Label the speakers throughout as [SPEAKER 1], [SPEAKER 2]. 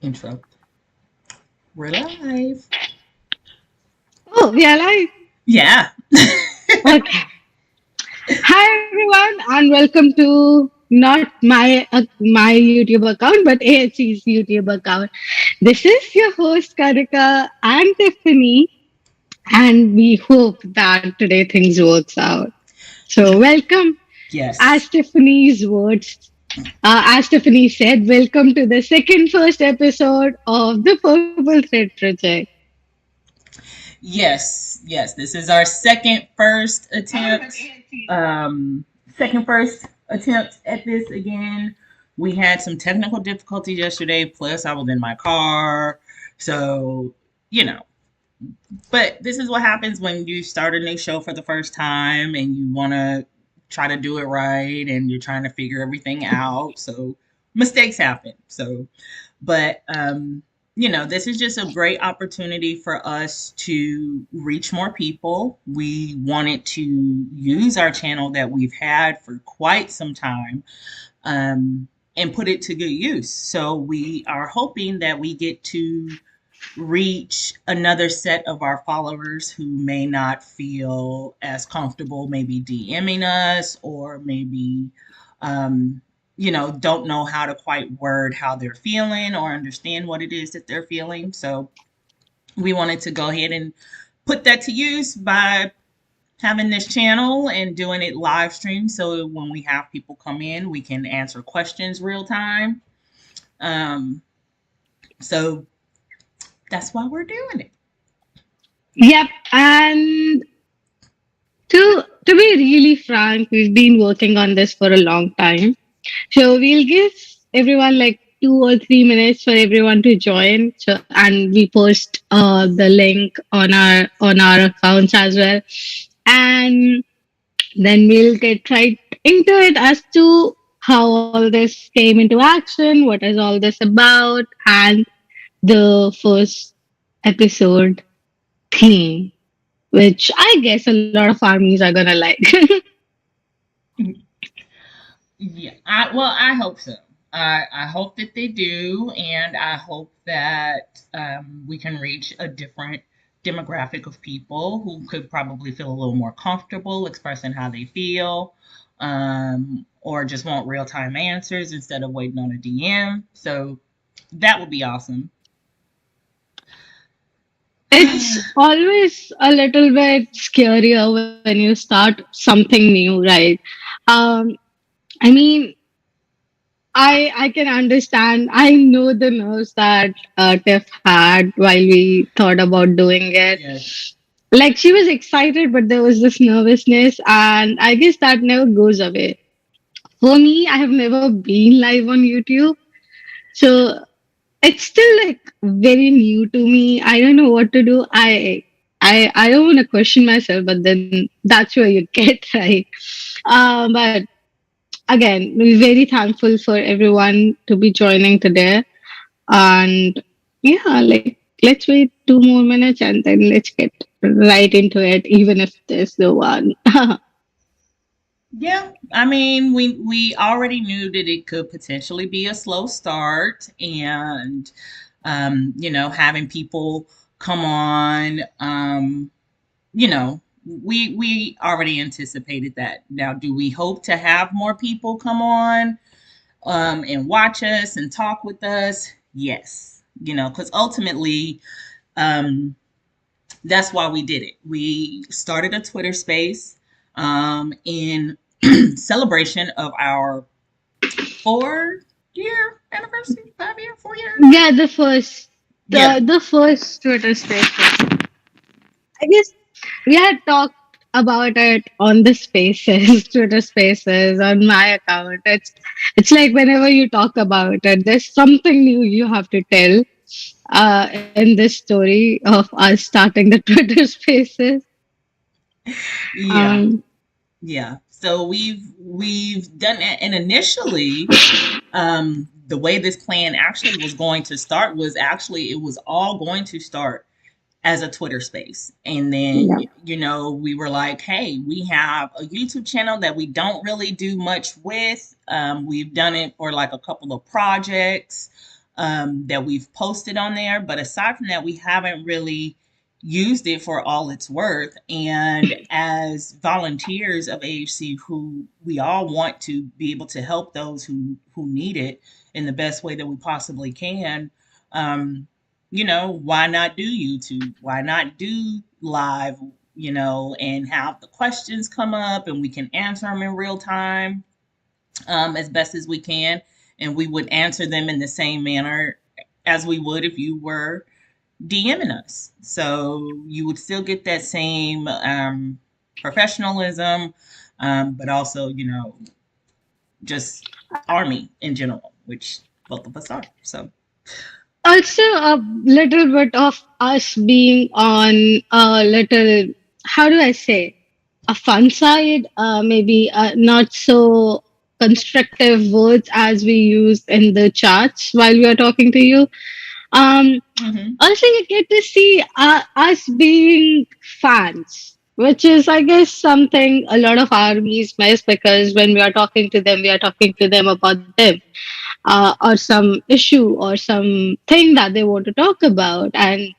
[SPEAKER 1] Intro. We're live.
[SPEAKER 2] Oh, we are live.
[SPEAKER 1] Yeah.
[SPEAKER 2] Okay. Hi everyone, and welcome to not my YouTube account, but AHC's YouTube account. This is your host Karika and Tiffany, and we hope that today things works out. So welcome,
[SPEAKER 1] Yes.
[SPEAKER 2] as Tiffany's words, as Tiffany said, welcome to the first episode of the Purple Thread Project.
[SPEAKER 1] Yes. Yes. This is our second first attempt. Um, second first attempt at this again. We had some technical difficulties yesterday. Plus, I was in my car. So, you know, but this is what happens when you start a new show for the first time and you want to try to do it right and you're trying to figure everything out. So, mistakes happen. So, but this is just a great opportunity for us to reach more people. We wanted to use our channel that we've had for quite some time, and put it to good use. So we are hoping that we get to reach another set of our followers who may not feel as comfortable maybe DMing us, or maybe um, don't know how to quite word how they're feeling or understand what it is that they're feeling. So we wanted to go ahead and put that to use by having this channel and doing it live stream, so when we have people come in we can answer questions real time. Um, so that's why we're doing it.
[SPEAKER 2] Yep, and to be really frank, we've been working on this for a long time. So we'll give everyone like 2 or 3 minutes for everyone to join. So and we post the link on our accounts as well. And then we'll get right into it as to how all this came into action, what is all this about, and the first episode theme, which I guess a lot of armies are gonna like.
[SPEAKER 1] Yeah, I hope so. I hope that they do, and I hope that we can reach a different demographic of people who could probably feel a little more comfortable expressing how they feel, or just want real time answers instead of waiting on a DM. So that would be awesome.
[SPEAKER 2] It's always a little bit scarier when you start something new, right? Um, I mean, I can understand. I know the nerves that Tiff had while we thought about doing it.
[SPEAKER 1] Yes.
[SPEAKER 2] Like she was excited, but there was this nervousness, and I guess that never goes away. For me, I have never been live on YouTube, so it's still like very new to me. I don't know what to do. I don't want to question myself, but then that's where you get right. But again, we're very thankful for everyone to be joining today. And yeah, like let's wait 2 more minutes and then let's get right into it, even if there's no one.
[SPEAKER 1] Yeah, I mean, we already knew that it could potentially be a slow start, and having people come on, we already anticipated that. Now, do we hope to have more people come on, and watch us and talk with us? Yes, because ultimately, um, that's why we did it. We started a Twitter space, in celebration of our 4 year anniversary, 5 year, 4 year.
[SPEAKER 2] Yeah,
[SPEAKER 1] Yeah.
[SPEAKER 2] the first Twitter space. I guess we had talked about it on the spaces, Twitter spaces, on my account. It's like whenever you talk about it, there's something new you have to tell in this story of us starting the Twitter spaces.
[SPEAKER 1] Yeah.
[SPEAKER 2] Um,
[SPEAKER 1] Yeah. So we've done it, and initially, the way this plan actually was going to start was actually it was all going to start as a Twitter space. And then,
[SPEAKER 2] yeah.
[SPEAKER 1] we were like, hey, we have a YouTube channel that we don't really do much with. We've done it for like a couple of projects. that we've posted on there. But aside from that, we haven't really used it for all it's worth. And as volunteers of AHC, who we all want to be able to help those who need it in the best way that we possibly can, um, why not do YouTube? Why not do live? And have the questions come up and we can answer them in real time, as best as we can. And we would answer them in the same manner as we would if you were DMing us. So you would still get that same professionalism, but also, just Army in general, which both of us are. So,
[SPEAKER 2] Also, a little bit of us being on a little, how do I say, a fun side, maybe not so constructive words as we use in the chats while we are talking to you. Um,
[SPEAKER 1] mhm.
[SPEAKER 2] Also, you get to see us being fans, which is, I guess, something a lot of armies miss, because when we are talking to them, we are talking to them about them, or some issue or something that they want to talk about. And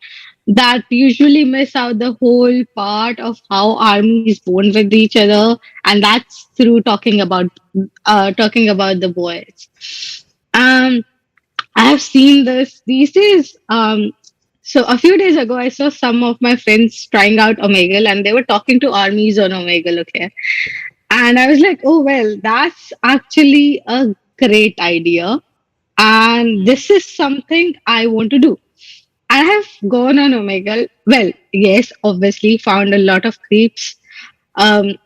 [SPEAKER 2] that usually miss out the whole part of how armies bond with each other, and that's through talking about the boys. Um, I have seen this these days. So a few days ago, I saw some of my friends trying out Omegle, and they were talking to armies on Omegle. Okay, and I was like, oh well, that's actually a great idea, and this is something I want to do. I have gone on Omegle. Well, yes, obviously found a lot of creeps. Um,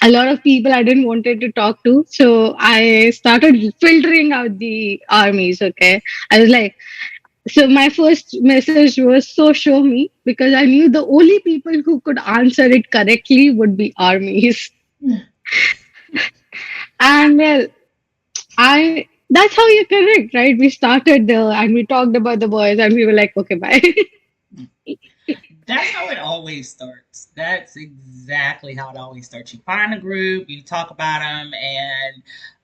[SPEAKER 2] a lot of people I didn't wanted to talk to. So I started filtering out the armies. Okay. I was like, so my first message was, so show me, because I knew the only people who could answer it correctly would be armies. And well, I that's how you connect, right? We started and we talked about the boys and we were like, okay, bye.
[SPEAKER 1] That's how it always starts. That's exactly how it always starts. You find a group, you talk about them,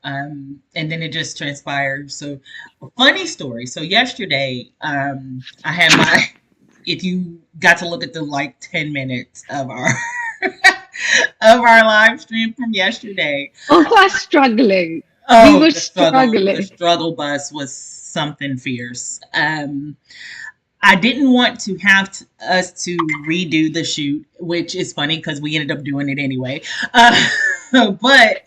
[SPEAKER 1] and then it just transpires. So, a funny story. So yesterday, I had my. If you got to look at the like 10 minutes of our of our live stream from yesterday,
[SPEAKER 2] Of us struggling. We
[SPEAKER 1] oh,
[SPEAKER 2] were
[SPEAKER 1] the
[SPEAKER 2] struggling.
[SPEAKER 1] struggle bus was something fierce. I didn't want to have us to redo the shoot, which is funny because we ended up doing it anyway. But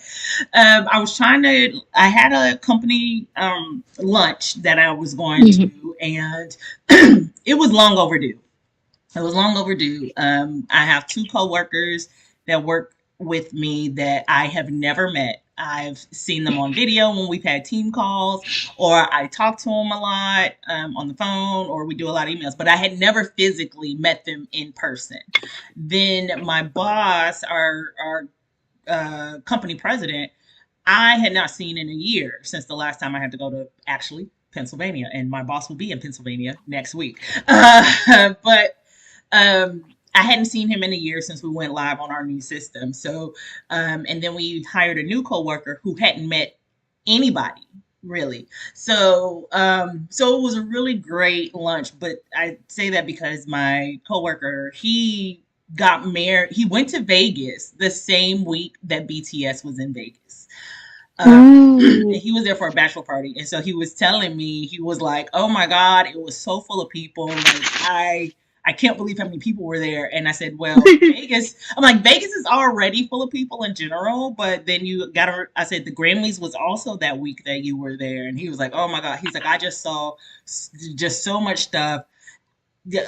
[SPEAKER 1] I was trying to. I had a company lunch that I was going
[SPEAKER 2] Mhm.
[SPEAKER 1] to, and it was long overdue. It was long overdue. I have two coworkers that work with me that I have never met. I've seen them on video when we've had team calls, or I talk to them a lot on the phone, or we do a lot of emails, but I had never physically met them in person. Then my boss, our company president, I had not seen in a year since the last time I had to go to actually Pennsylvania, and my boss will be in Pennsylvania next week. But I hadn't seen him in a year since we went live on our new system. So, and then we hired a new coworker who hadn't met anybody really. So it was a really great lunch. But I say that because my coworker, he got married. He went to Vegas the same week that BTS was in Vegas.
[SPEAKER 2] Ooh.
[SPEAKER 1] He was there for a bachelor party, and so he was telling me, he was like, "Oh my god, it was so full of people. Like I can't believe how many people were there." And I said, "Well, Vegas." I'm like, "Vegas is already full of people in general, but then you got to." I said, "The Grammys was also that week that you were there," and he was like, "Oh my god." He's like, "I just saw just so much stuff. Yeah,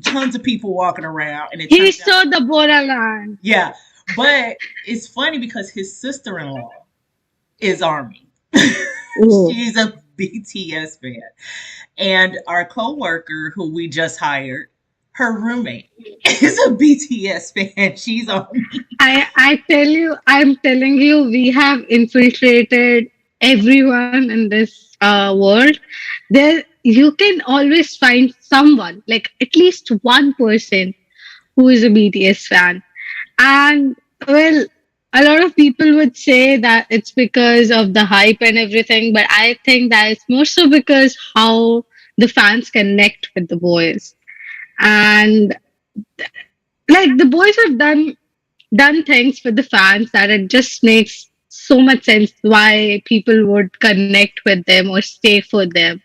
[SPEAKER 1] tons of people walking around, and it
[SPEAKER 2] He
[SPEAKER 1] turns out,
[SPEAKER 2] saw the Boraland.
[SPEAKER 1] yeah." But it's funny because his sister-in-law is Army.
[SPEAKER 2] Ooh.
[SPEAKER 1] She's a BTS fan. And our coworker who we just hired, her roommate is a BTS fan. She's Army.
[SPEAKER 2] I'm telling you, we have infiltrated everyone in this world. There, you can always find someone, like at least one person who is a BTS fan. And well, a lot of people would say that it's because of the hype and everything, but I think that it's more so because how the fans connect with the boys. And like the boys have done things for the fans that it just makes so much sense why people would connect with them or stay for them.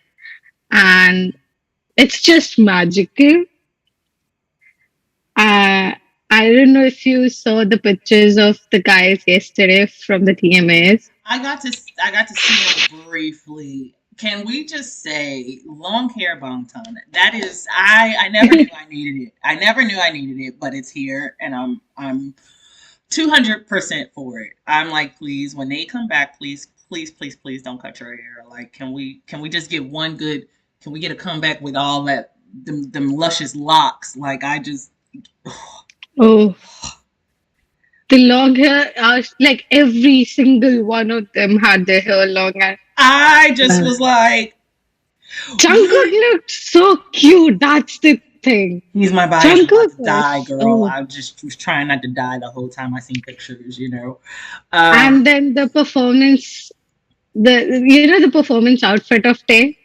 [SPEAKER 2] And it's just magical. uh, I don't know if you saw the pictures of the guys yesterday from the TMAs.
[SPEAKER 1] I got to see them briefly. Can we just say long hair bone tone? That is, I never knew I needed it. I never knew I needed it, but it's here, and I'm 200% for it. I'm like, please, when they come back, please, please, please, please don't cut your hair. Like, can we just get one good? Can we get a comeback with all that them luscious locks? Like, I just
[SPEAKER 2] Oh, the long hair, like every single one of them had their hair long. And
[SPEAKER 1] I just
[SPEAKER 2] uh,
[SPEAKER 1] was like,
[SPEAKER 2] Jungkook
[SPEAKER 1] what?
[SPEAKER 2] looked so cute. That's the thing.
[SPEAKER 1] He's my bias. I'm
[SPEAKER 2] Jungkook
[SPEAKER 1] about to die,
[SPEAKER 2] was,
[SPEAKER 1] girl.
[SPEAKER 2] oh.
[SPEAKER 1] I just was trying not to die the whole time I seen pictures.
[SPEAKER 2] And then the performance, the performance outfit of Tay.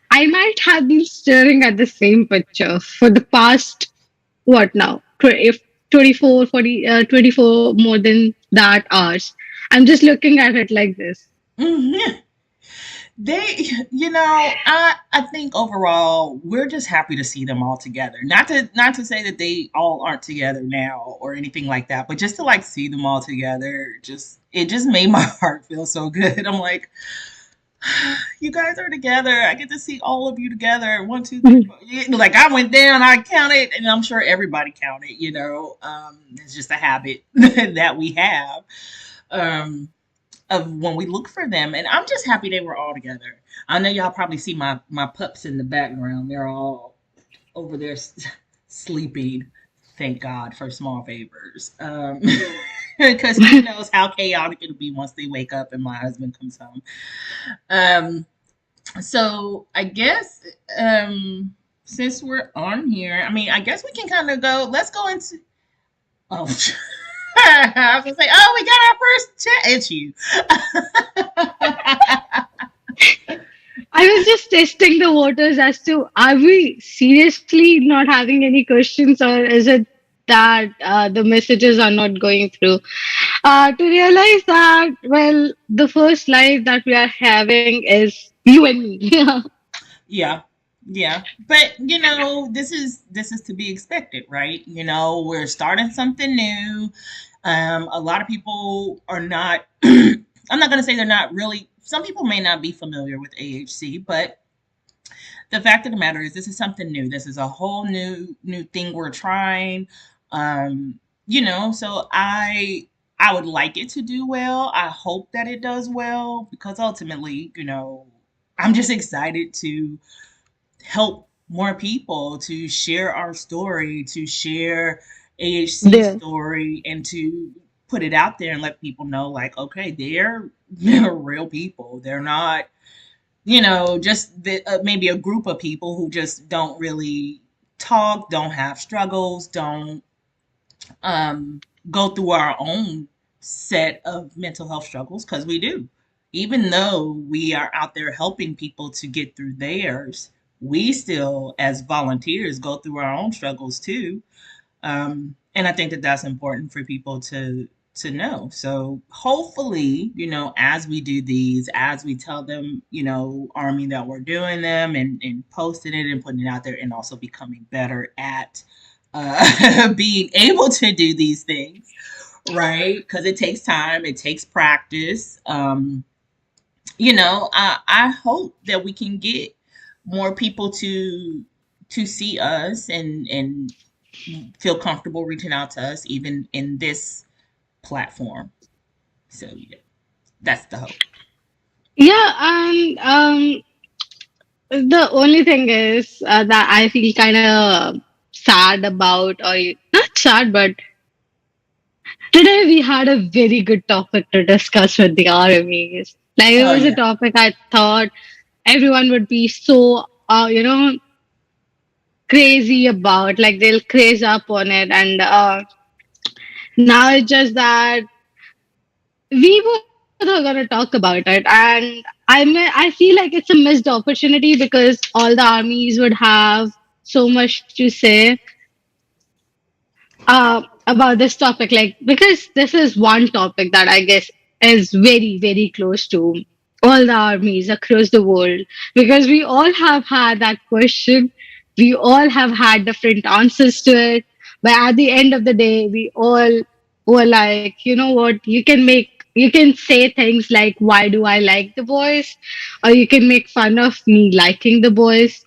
[SPEAKER 2] I might have been staring at the same picture for the past, what now? If 24, 40, 24 more than that hours. I'm just looking at it like this.
[SPEAKER 1] mhm. I think overall we're just happy to see them all together. Not to say that they all aren't together now or anything like that, but just to like see them all together, it just made my heart feel so good. I'm like, you guys are together. I get to see all of you together. One, two, three, four. Like I went down, I counted, and I'm sure everybody counted. It's just a habit that we have. Um, of when we look for them, and I'm just happy they were all together. I know y'all probably see my pups in the background. They're all over there sleeping. Thank God for small favors, because who knows how chaotic it'll be once they wake up and my husband comes home. Um, so I guess since we're on here, I mean, I guess we can kind of go. Let's go into. Oh, I was gonna say, oh, we got our first chat. It's you.
[SPEAKER 2] I was just testing the waters as to are we seriously not having any questions, or is it that the messages are not going through? To realize that, well, the first live that we are having is you and me.
[SPEAKER 1] Yeah, yeah, but this is to be expected, right? We're starting something new. A lot of people are not. I'm not going to say they're not really. Some people may not be familiar with AHC, but the fact of the matter is, this is something new. This is a whole new thing we're trying. So I would like it to do well. I hope that it does well because ultimately, I'm just excited to help more people, to share our story, to share AHC
[SPEAKER 2] There.
[SPEAKER 1] story, and to put it out there and let people know, like, okay, they're real people. They're not, just maybe a group of people who just don't really talk, don't have struggles, don't um, go through our own set of mental health struggles, because we do. Even though we are out there helping people to get through theirs, we still, as volunteers, go through our own struggles too. And I think that that's important for people to know. So hopefully, as we do these, as we tell them, Army, that we're doing them and posting it and putting it out there, and also becoming better at being able to do these things, right? Because it takes time, it takes practice. I hope that we can get more people to see us and feel comfortable reaching out to us, even in this platform. So yeah, that's the hope.
[SPEAKER 2] Yeah, and the only thing is that I feel kind of sad about, or not sad, but today we had a very good topic to discuss with the RMEs. Like it
[SPEAKER 1] Oh
[SPEAKER 2] was a
[SPEAKER 1] yeah.
[SPEAKER 2] topic I thought everyone would be so, crazy about. Like they'll craze up on it, and now it's just that we both are gonna talk about it, and I I feel like it's a missed opportunity because all the armies would have so much to say about this topic. Like, because this is one topic that I guess is very, very close to all the armies across the world. Because we all have had that question, we all have had different answers to it. But at the end of the day, we all were like, you know what, you can say things like, why do I like the boys? Or you can make fun of me liking the boys.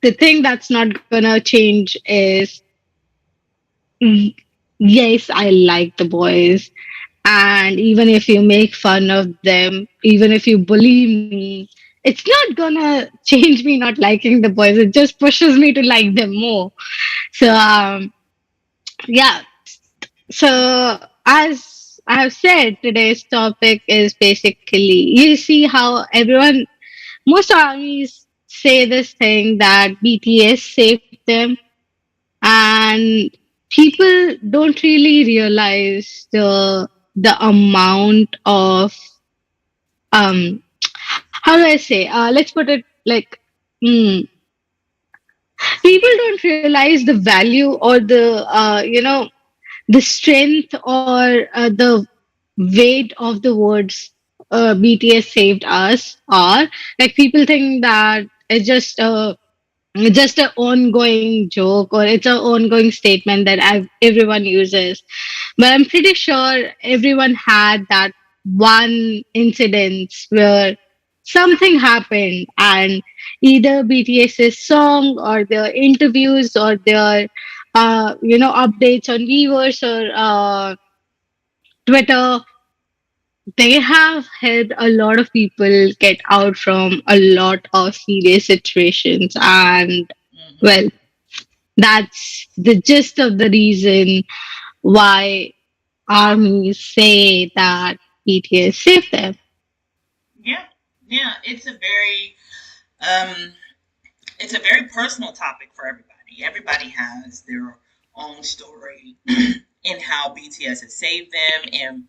[SPEAKER 2] The thing that's not gonna change is, Y- yes, I like the boys. And even if you make fun of them, even if you bully me, it's not gonna change me not liking the boys. It just pushes me to like them more. So, yeah. So, as I have said, today's topic is basically, you see how most armies say this thing that BTS saved them, and people don't really realize the amount of um how do I say, let's put it like, mm, people don't realize the value or the strength or the weight of the words BTS saved us are. Like, people think that it's just an ongoing joke, or it's an ongoing statement that everyone uses. But I'm pretty sure everyone had that one incident where something happened, and either BTS's song or their interviews or their updates on Weverse or Twitter, they have helped a lot of people get out from a lot of serious situations. And,
[SPEAKER 1] Hmm.
[SPEAKER 2] well, that's the gist of the reason why armies say that BTS saved them.
[SPEAKER 1] Yeah, yeah. Um, it's a very personal topic for everybody. Everybody has their own story in how BTS has saved them, and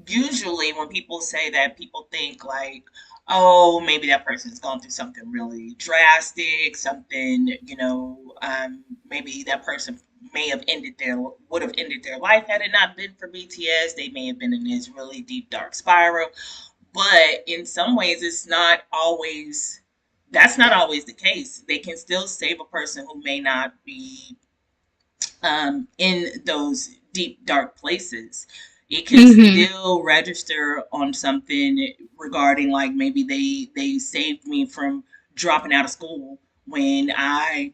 [SPEAKER 1] usually when people say that, people think like, oh, maybe that person's gone through something really drastic, something, maybe that person may have ended their would have ended their life had it not been for BTS. They may have been in this really deep dark spiral. But in some ways, it's not always that's not always the case. They can still save a person who may not be in those deep dark places. It can
[SPEAKER 2] Hmm.
[SPEAKER 1] still register on something regarding, like, maybe they saved me from dropping out of school when I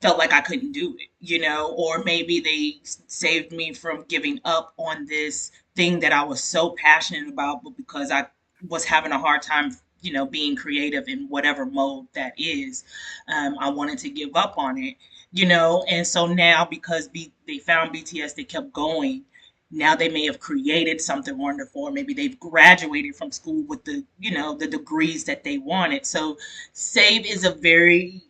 [SPEAKER 1] felt like I couldn't do it, or maybe they saved me from giving up on this thing that I was so passionate about, but because I was having a hard time, being creative in whatever mode that is, I wanted to give up on it, and so now because they found BTS, they kept going. Now they may have created something wonderful, or maybe they've graduated from school with the degrees that they wanted. So save is a very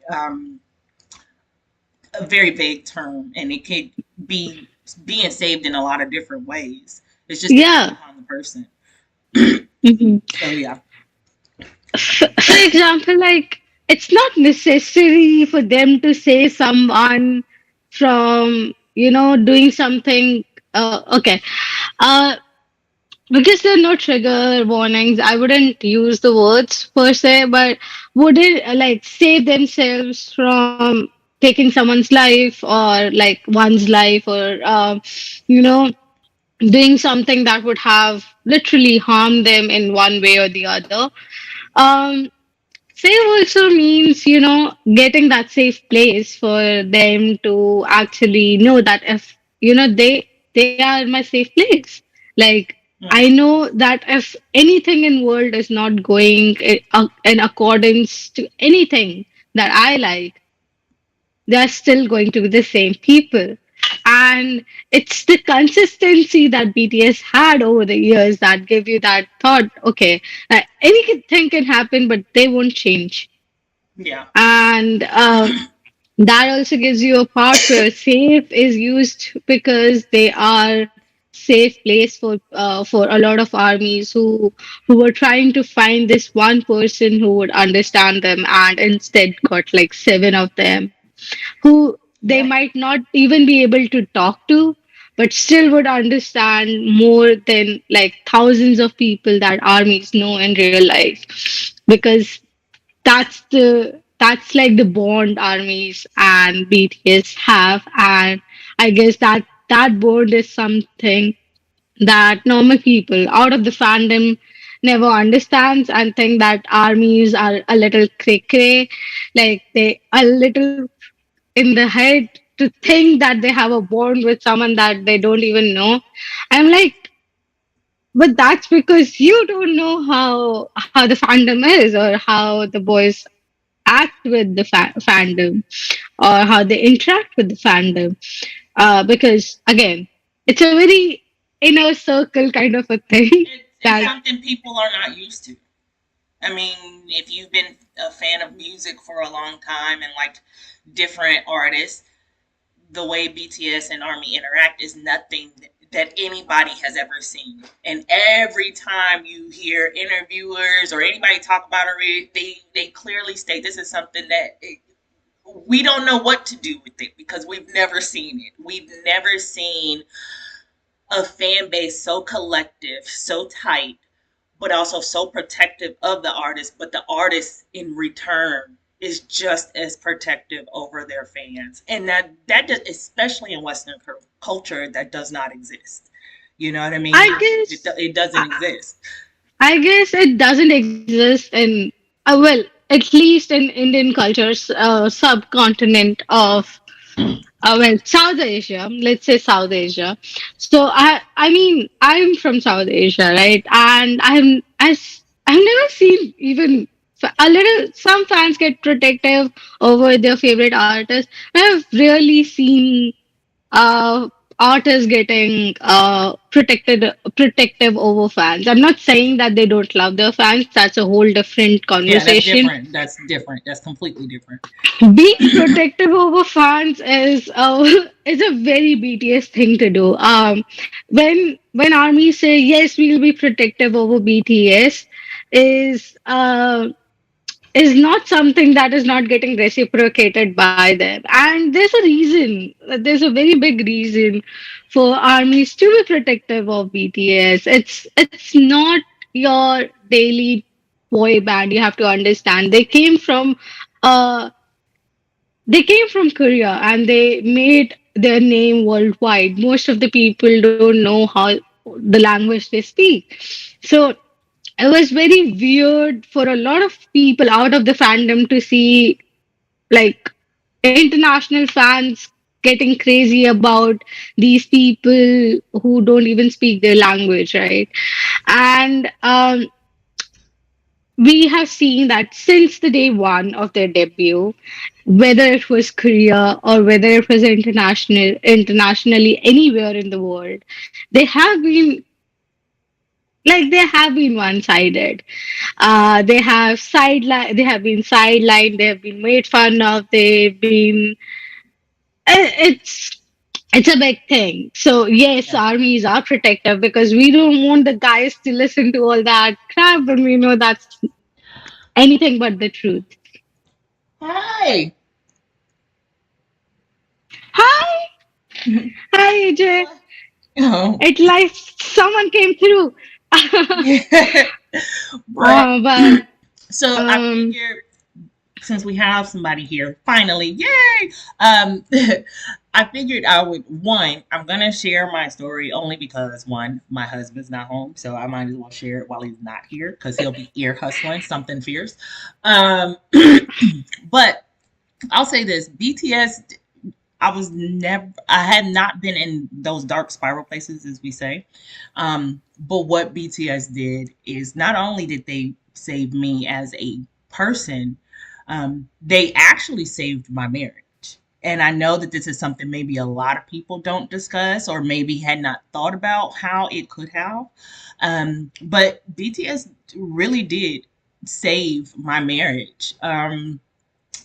[SPEAKER 1] vague term, and it could be being saved in a lot of different ways. It just depends
[SPEAKER 2] Yeah.
[SPEAKER 1] upon the person.
[SPEAKER 2] Hmm.
[SPEAKER 1] So yeah.
[SPEAKER 2] For example, like, it's not necessary for them to say someone from, doing something. Okay. Uh, because there are no trigger warnings, I wouldn't use the words per se, but would it like save themselves from taking someone's life, or like one's life, or you know doing something that would have literally harmed them in one way or the other. um Safe also means, getting that safe place for them to actually know that if, they are my safe place. Like, I
[SPEAKER 1] Hmm.
[SPEAKER 2] know that if anything in world is not going in accordance to anything that I like, they're still going to be the same people. And it's the consistency that BTS had over the years that give you that thought, okay, anything can happen, but they won't change.
[SPEAKER 1] Yeah.
[SPEAKER 2] And that also gives you a part where safe is used because they are safe place for a lot of armies who were trying to find this one person who would understand them, and instead got like seven of them who they
[SPEAKER 1] Yeah.
[SPEAKER 2] might not even be able to talk to, but still would understand more than like thousands of people that armies know in real life, because that's like the bond armies and BTS have. And I guess that bond is something that normal people out of the fandom never understands, and think that armies are a little cray cray, like they a little in the head to think that they have a bond with someone that they don't even know. I'm like, but that's because you don't know how the fandom is, or how the boys act with the fandom, or how they interact with the fandom. Because again, it's a very inner circle kind of a thing
[SPEAKER 1] It's
[SPEAKER 2] that
[SPEAKER 1] something people are not used to. I mean, if you've been a fan of music for a long time and like different artists, the way BTS and Army interact is nothing that anybody has ever seen. And every time you hear interviewers or anybody talk about it, they clearly state this is something that we don't know what to do with it because we've never seen it. We've never seen a fan base so collective, so tight, but also so protective of the artist, but the artist in return is just as protective over their fans. And that does, especially in Western culture, that does not exist. You know what I
[SPEAKER 2] I
[SPEAKER 1] mean?
[SPEAKER 2] guess
[SPEAKER 1] It doesn't exist.
[SPEAKER 2] I guess it doesn't exist in, well, at least in Indian cultures, subcontinent of, well, South Asia. Let's say South Asia. So I mean, I'm from South Asia, right? And I've never seen even a little. Some fans get protective over their favorite artist. I've really seen uh, artists getting protective over fans. I'm not saying that they don't love their fans. That's a whole different
[SPEAKER 1] Yeah, that's
[SPEAKER 2] conversation.
[SPEAKER 1] different. That's different. That's completely different.
[SPEAKER 2] Being protective over fans is is a very BTS thing to do. When armies say yes, we'll be protective over BTS, is not something that is not getting reciprocated by them. And there's a reason, there's a very big reason for armies to be protective of BTS. It's not your daily boy band. You have to understand uh they came from Korea, and they made their name worldwide. Most of the people don't know how the language they speak. So it was very weird for a lot of people out of the fandom to see like international fans getting crazy about these people who don't even speak their language, right? And we have seen that since the day one of their debut, whether it was Korea or whether it was internationally anywhere in the world, they have been they have been one-sided. They have been sidelined, they have been made fun of, they've been it's it's a big thing. So yes,
[SPEAKER 1] Yeah.
[SPEAKER 2] armies are protective because we don't want the guys to listen to all that crap, and we know that's anything but the truth.
[SPEAKER 1] Hi.
[SPEAKER 2] Hi, hi AJ.
[SPEAKER 1] Oh.
[SPEAKER 2] It like someone came through.
[SPEAKER 1] Yeah. But
[SPEAKER 2] But
[SPEAKER 1] so I
[SPEAKER 2] um
[SPEAKER 1] figured since we have somebody here, finally, yay! Um, I figured I would one. I'm gonna share my story only because one, my husband's not home, so I might as well share it while he's not here because he'll be ear hustling something fierce. Um, but I'll say this: BTS. I was never. I had not been in those dark spiral places, as we say. But what BTS did is not only did they save me as a person, they actually saved my marriage. And I know that this is something maybe a lot of people don't discuss or maybe had not thought about how it could have. But BTS really did save my marriage.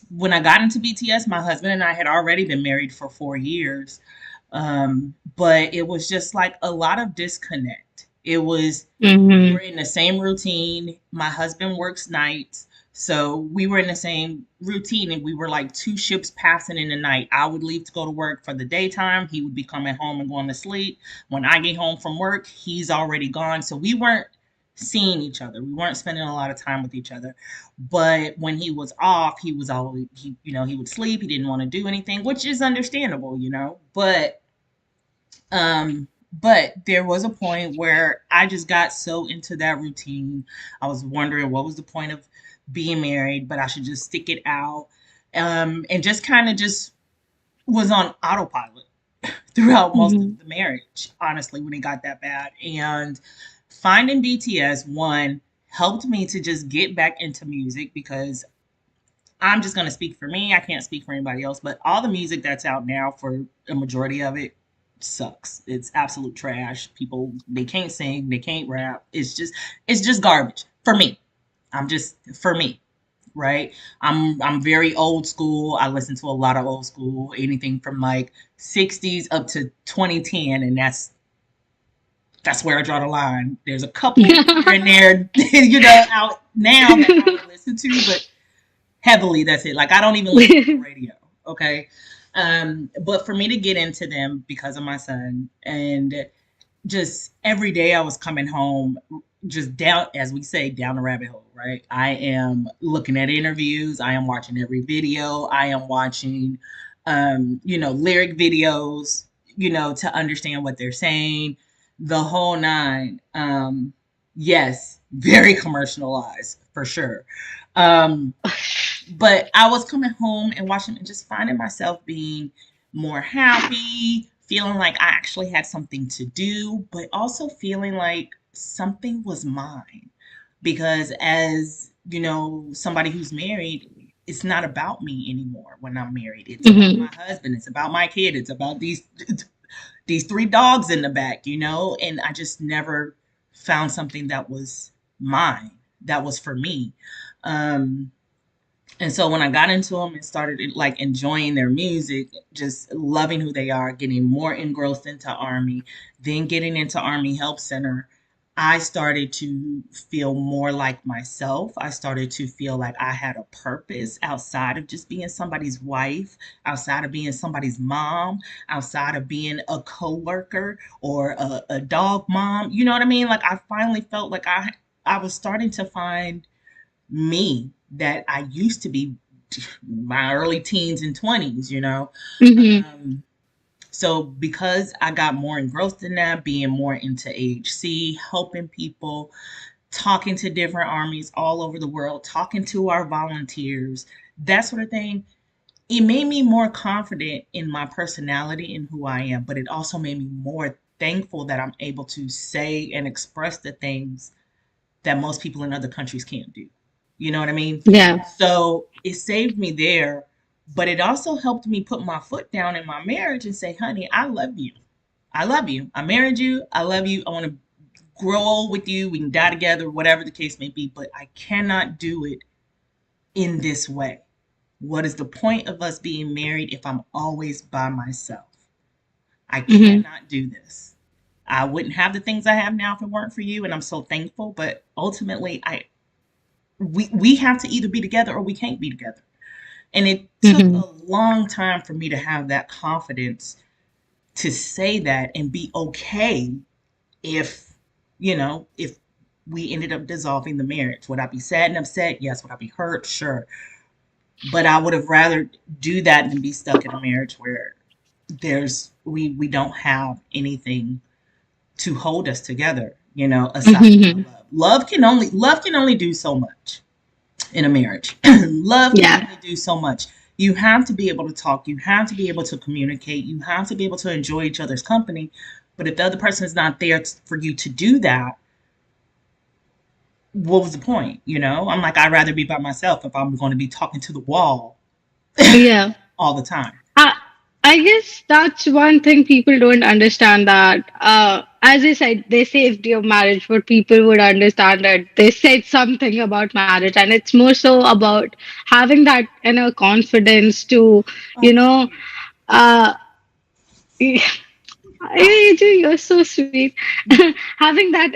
[SPEAKER 1] When I got into BTS, my husband and I had already been married for 4 years. But it was just like a lot of disconnect. It was, we
[SPEAKER 2] Mm-hmm.
[SPEAKER 1] were in the same routine. My husband works nights. So we were in the same routine and we were like two ships passing in the night. I would leave to go to work for the daytime. He would be coming home and going to sleep. When I get home from work, he's already gone. So we weren't seeing each other. We weren't spending a lot of time with each other. But when he was off, he was always, he would sleep. He didn't want to do anything, which is understandable. But there was a point where I just got so into that routine. I was wondering what was the point of being married, but I should just stick it out. And just kind of just was on autopilot throughout most of
[SPEAKER 2] Mm-hmm.
[SPEAKER 1] the marriage, honestly, when it got that bad. And finding BTS, one, helped me to just get back into music because I'm just going to speak for me. I can't speak for anybody else, but all the music that's out now, for a majority of it, sucks. It's absolute trash. People, they can't sing, they can't rap. It's just garbage for me. I'm just for me, right? I'm very old school. I listen to a lot of old school, anything from like 60s up to 2010, and that's where I draw the line. There's a couple here and there, out now that I would listen to, but heavily, that's it. Like I don't even listen to the radio. Okay. But for me to get into them because of my son, and just every day I was coming home, just down, as we say, down the rabbit hole, right? I am looking at interviews, I am watching every video, I am watching lyric videos, to understand what they're saying, the whole nine. Yes, very commercialized for sure. Um, but I was coming home and watching and just finding myself being more happy, feeling like I actually had something to do, but also feeling like something was mine. Because as somebody who's married, it's not about me anymore when I'm married. It's about
[SPEAKER 2] Mm-hmm.
[SPEAKER 1] my husband, it's about my kid, it's about these three dogs in the back, and I just never found something that was mine, that was for me. Um, and so when I got into them and started like enjoying their music, just loving who they are, getting more engrossed into Army, then getting into Army Help Center, I started to feel more like myself. I started to feel like I had a purpose outside of just being somebody's wife, outside of being somebody's mom, outside of being a coworker or a dog mom. You know what I mean? Like I finally felt like I was starting to find me that I used to be my early teens and 20s.
[SPEAKER 2] Mm-hmm.
[SPEAKER 1] Um, so because I got more engrossed in that, being more into AHC, helping people, talking to different armies all over the world, talking to our volunteers, that sort of thing, it made me more confident in my personality and who I am, but it also made me more thankful that I'm able to say and express the things that most people in other countries can't do. You know what I mean?
[SPEAKER 2] Yeah.
[SPEAKER 1] So it saved me there, but it also helped me put my foot down in my marriage and say, honey, I love you. I love you. I married you. I love you. I want to grow old with you. We can die together, whatever the case may be, but I cannot do it in this way. What is the point of us being married if I'm always by myself? I
[SPEAKER 2] Mm-hmm.
[SPEAKER 1] cannot do this. I wouldn't have the things I have now if it weren't for you, and I'm so thankful. But ultimately, we have to either be together or we can't be together. And it took
[SPEAKER 2] Mm-hmm.
[SPEAKER 1] a long time for me to have that confidence to say that and be okay if, if we ended up dissolving the marriage. Would I be sad and upset? Yes. Would I be hurt? Sure. But I would have rather do that than be stuck in a marriage where we don't have anything to hold us together, aside from
[SPEAKER 2] Mm-hmm.
[SPEAKER 1] the love. Love can only do so much in a marriage. Love can
[SPEAKER 2] Yeah.
[SPEAKER 1] only do so much. You have to be able to talk. You have to be able to communicate. You have to be able to enjoy each other's company. But if the other person is not there for you to do that, what was the point? I'm like, I'd rather be by myself if I'm going to be talking to the wall
[SPEAKER 2] Yeah.
[SPEAKER 1] all the time.
[SPEAKER 2] I, I guess that's one thing people don't understand that, as I said, they saved your marriage, but people would understand that they said something about marriage, and it's more so about having that inner confidence to,
[SPEAKER 1] Oh,
[SPEAKER 2] you know, uh, Hey, AJ, you're so sweet. having that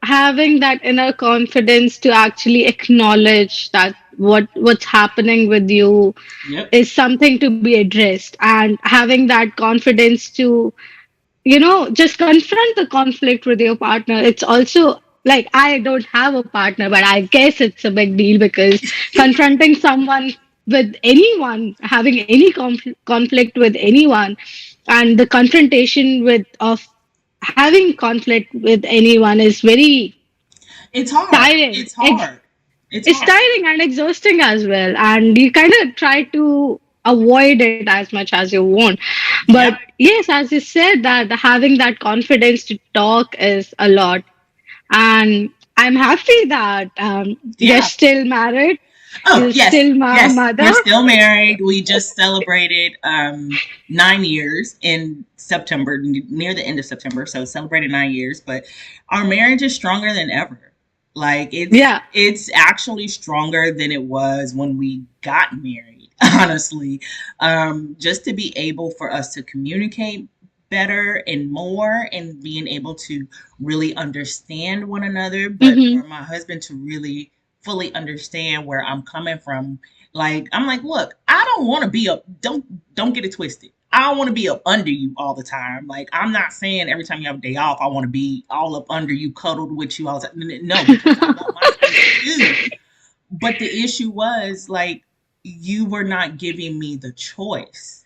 [SPEAKER 2] having that inner confidence to actually acknowledge that what's happening with you
[SPEAKER 1] Yep.
[SPEAKER 2] is something to be addressed, and having that confidence to just confront the conflict with your partner. It's also like, I don't have a partner, but I guess it's a big deal because confronting someone with anyone, having any conflict with anyone, and the confrontation with of having conflict with anyone is very
[SPEAKER 1] It's hard.
[SPEAKER 2] tiring.
[SPEAKER 1] It's hard. It's
[SPEAKER 2] It's
[SPEAKER 1] hard.
[SPEAKER 2] tiring and exhausting as well, and you kind of try to avoid it as much as you want. But
[SPEAKER 1] Yep.
[SPEAKER 2] yes, as you said, that having that confidence to talk is a lot, and I'm happy that you're
[SPEAKER 1] Yeah.
[SPEAKER 2] still married.
[SPEAKER 1] Oh,
[SPEAKER 2] You're
[SPEAKER 1] yes.
[SPEAKER 2] still my
[SPEAKER 1] Yes.
[SPEAKER 2] mother.
[SPEAKER 1] We're still married. We just celebrated 9 years in September, near the end of September. So celebrated 9 years, but our marriage is stronger than ever. Like
[SPEAKER 2] Yeah.
[SPEAKER 1] it's actually stronger than it was when we got married, honestly. Just to be able for us to communicate better and more and being able to really understand one another, but
[SPEAKER 2] Hmm.
[SPEAKER 1] for my husband to really fully understand where I'm coming from. Like I'm like, look, I don't want to be up. Don't get it twisted. I don't want to be up under you all the time. Like I'm not saying every time you have a day off, I want to be all up under you, cuddled with you all the time. No, because I want my space too. But the issue was like you were not giving me the choice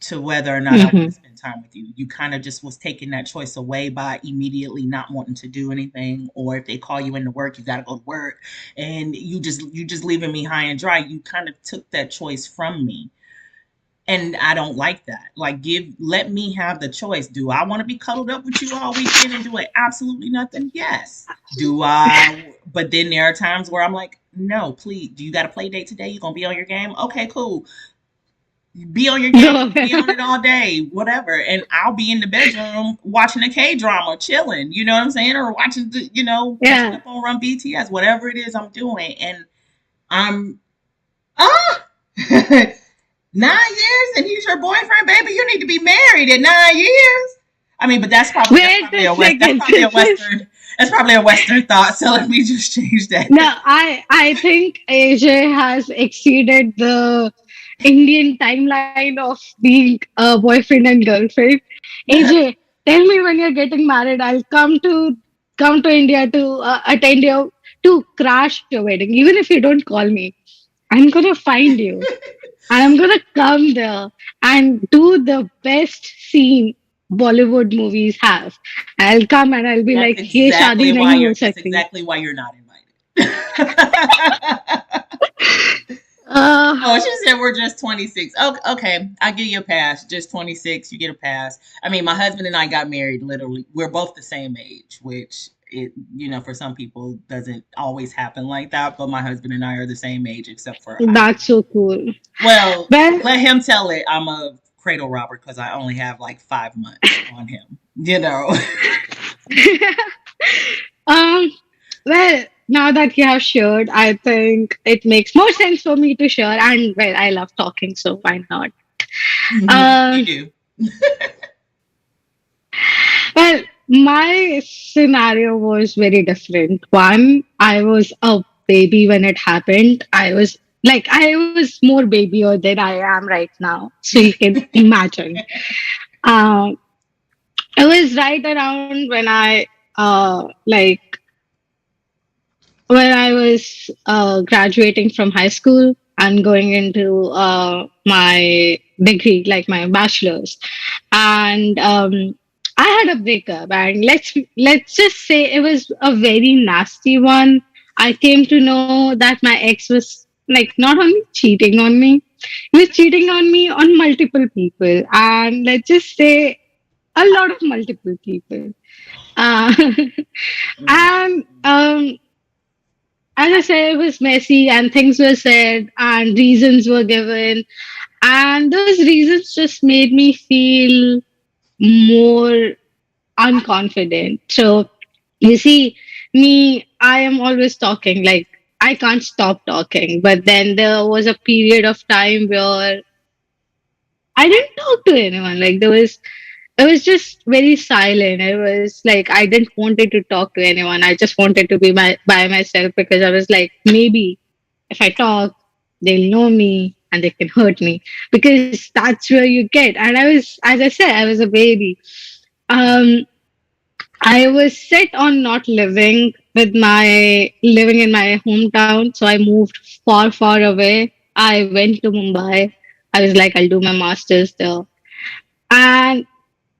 [SPEAKER 1] to whether or not I want to
[SPEAKER 2] Hmm.
[SPEAKER 1] spend time with you. You kind of just was taking that choice away by immediately not wanting to do anything, or if they call you into work, you got to go to work, and you just leaving me high and dry. You kind of took that choice from me, and I don't like that. Like, let me have the choice. Do I want to be cuddled up with you all weekend and do it absolutely nothing? Yes. Do I? But then there are times where I'm like, no, please. Do you got a play date today? You gonna be on your game? Okay, cool. Be on your game,
[SPEAKER 2] Go.
[SPEAKER 1] be on it all day, whatever. And I'll be in the bedroom watching a K drama, chilling, you know what I'm saying? Or watching catching
[SPEAKER 2] Yeah.
[SPEAKER 1] up on Run BTS, whatever it is I'm doing. And I'm ah 9 years and he's your boyfriend, baby. You need to be married at 9 years. I mean, but that's
[SPEAKER 2] Wait
[SPEAKER 1] probably
[SPEAKER 2] a
[SPEAKER 1] a west that's
[SPEAKER 2] second.
[SPEAKER 1] probably a western that's probably a western thought. So let me just change that.
[SPEAKER 2] No, I think AJ has exceeded the Indian timeline of being a boyfriend and girlfriend. AJ, tell me when you're getting married. I'll come to India to attend your to crash your wedding. Even if you don't call me, I'm gonna find you. And I'm gonna come there and do the best scene Bollywood movies have. I'll come and I'll be like, "Ye shadi nahi ho
[SPEAKER 1] That's
[SPEAKER 2] sakti."
[SPEAKER 1] exactly why you're not invited.
[SPEAKER 2] Uh,
[SPEAKER 1] Oh, she said we're just 26. Okay, okay, I give you a pass. Just 26, you get a pass. I mean, my husband and I got married literally. We're both the same age, which for some people doesn't always happen like that. But my husband and I are the same age, except for I.
[SPEAKER 2] that's so cool.
[SPEAKER 1] Well,
[SPEAKER 2] Well,
[SPEAKER 1] let him tell it. I'm a cradle robber because I only have like 5 months on him. You know.
[SPEAKER 2] um, well, now that you have shared, I think it makes more sense for me to share. And well, I love talking, so why not?
[SPEAKER 1] You
[SPEAKER 2] Uh,
[SPEAKER 1] do.
[SPEAKER 2] well, my scenario was very different. One, I was a baby when it happened. I was more babyer than I am right now. So you can imagine. Um, it was right around when I was graduating from high school and going into my degree, like my bachelor's, and I had a breakup, and let's just say it was a very nasty one. I came to know that my ex was like not only cheating on me, he was cheating on me on multiple people, and let's just say a lot of multiple people. Uh, and as I said, it was messy and things were said and reasons were given. And those reasons just made me feel more unconfident. So, you see, me, I am always talking, like, I can't stop talking. But then there was a period of time where I didn't talk to anyone. Like, there was it was just very silent. It was like I didn't wanted to talk to anyone. I just wanted to be by myself because I was like, maybe if I talk, they'll know me and they can hurt me because that's where you get. And I was, as I said, I was a baby. Um, I was set on not living in my hometown. So I moved far, far away. I went to Mumbai. I was like, I'll do my master's there. And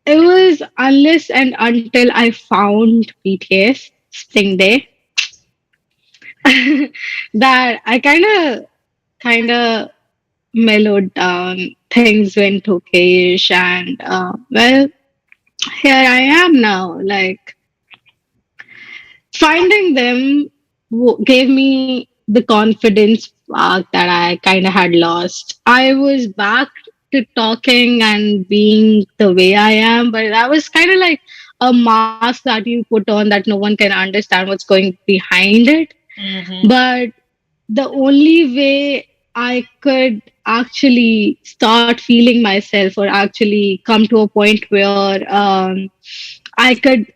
[SPEAKER 2] it was unless and until I found BTS Spring Day that I kind of mellowed down. Things went okayish, and well, here I am now. Like finding them gave me the confidence spark that I kind of had lost. I was back to talking and being the way I am, but that was kind of like a mask that you put on that no one can understand what's going behind it.
[SPEAKER 1] Mm-hmm.
[SPEAKER 2] But the only way I could actually start feeling myself or actually come to a point where I could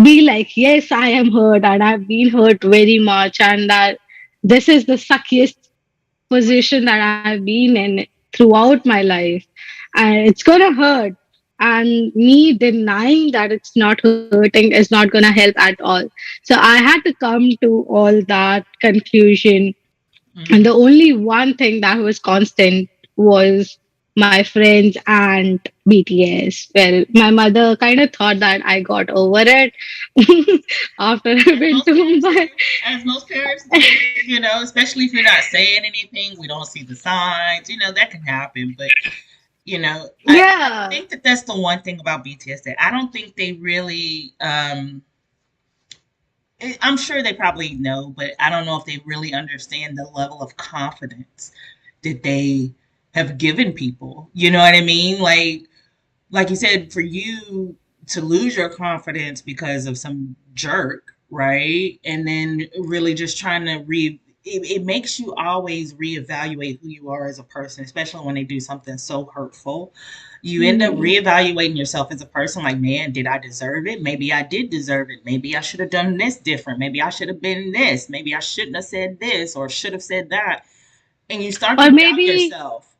[SPEAKER 2] be like, yes, I am hurt and I've been hurt very much, and that this is the suckiest position that I've been in throughout my life, and it's gonna hurt. And me denying that it's not hurting is not gonna help at all. So I had to come to all that conclusion, and
[SPEAKER 1] Mm-hmm.
[SPEAKER 2] the only one thing that was constant was my friends and BTS. Well, my mother kind of thought that I got over it after I
[SPEAKER 1] As
[SPEAKER 2] went to
[SPEAKER 1] most parents
[SPEAKER 2] Mumbai.
[SPEAKER 1] do. As most parents do. Especially if you're not saying anything, we don't see the signs. That can happen. But I
[SPEAKER 2] Yeah.
[SPEAKER 1] think that that's the one thing about BTS that I don't think they really. I'm sure they probably know, but I don't know if they really understand the level of confidence that they have given people. You know what I mean? Like you said, for you to lose your confidence because of some jerk, right? And then really just trying to it makes you always reevaluate who you are as a person, especially when they do something so hurtful. You end up
[SPEAKER 2] Hmm.
[SPEAKER 1] reevaluating yourself as a person like, man, did I deserve it? Maybe I did deserve it. Maybe I should have done this different. Maybe I should have been this. Maybe I shouldn't have said this or should have said that. And you start to
[SPEAKER 2] Or
[SPEAKER 1] doubt
[SPEAKER 2] maybe,
[SPEAKER 1] yourself,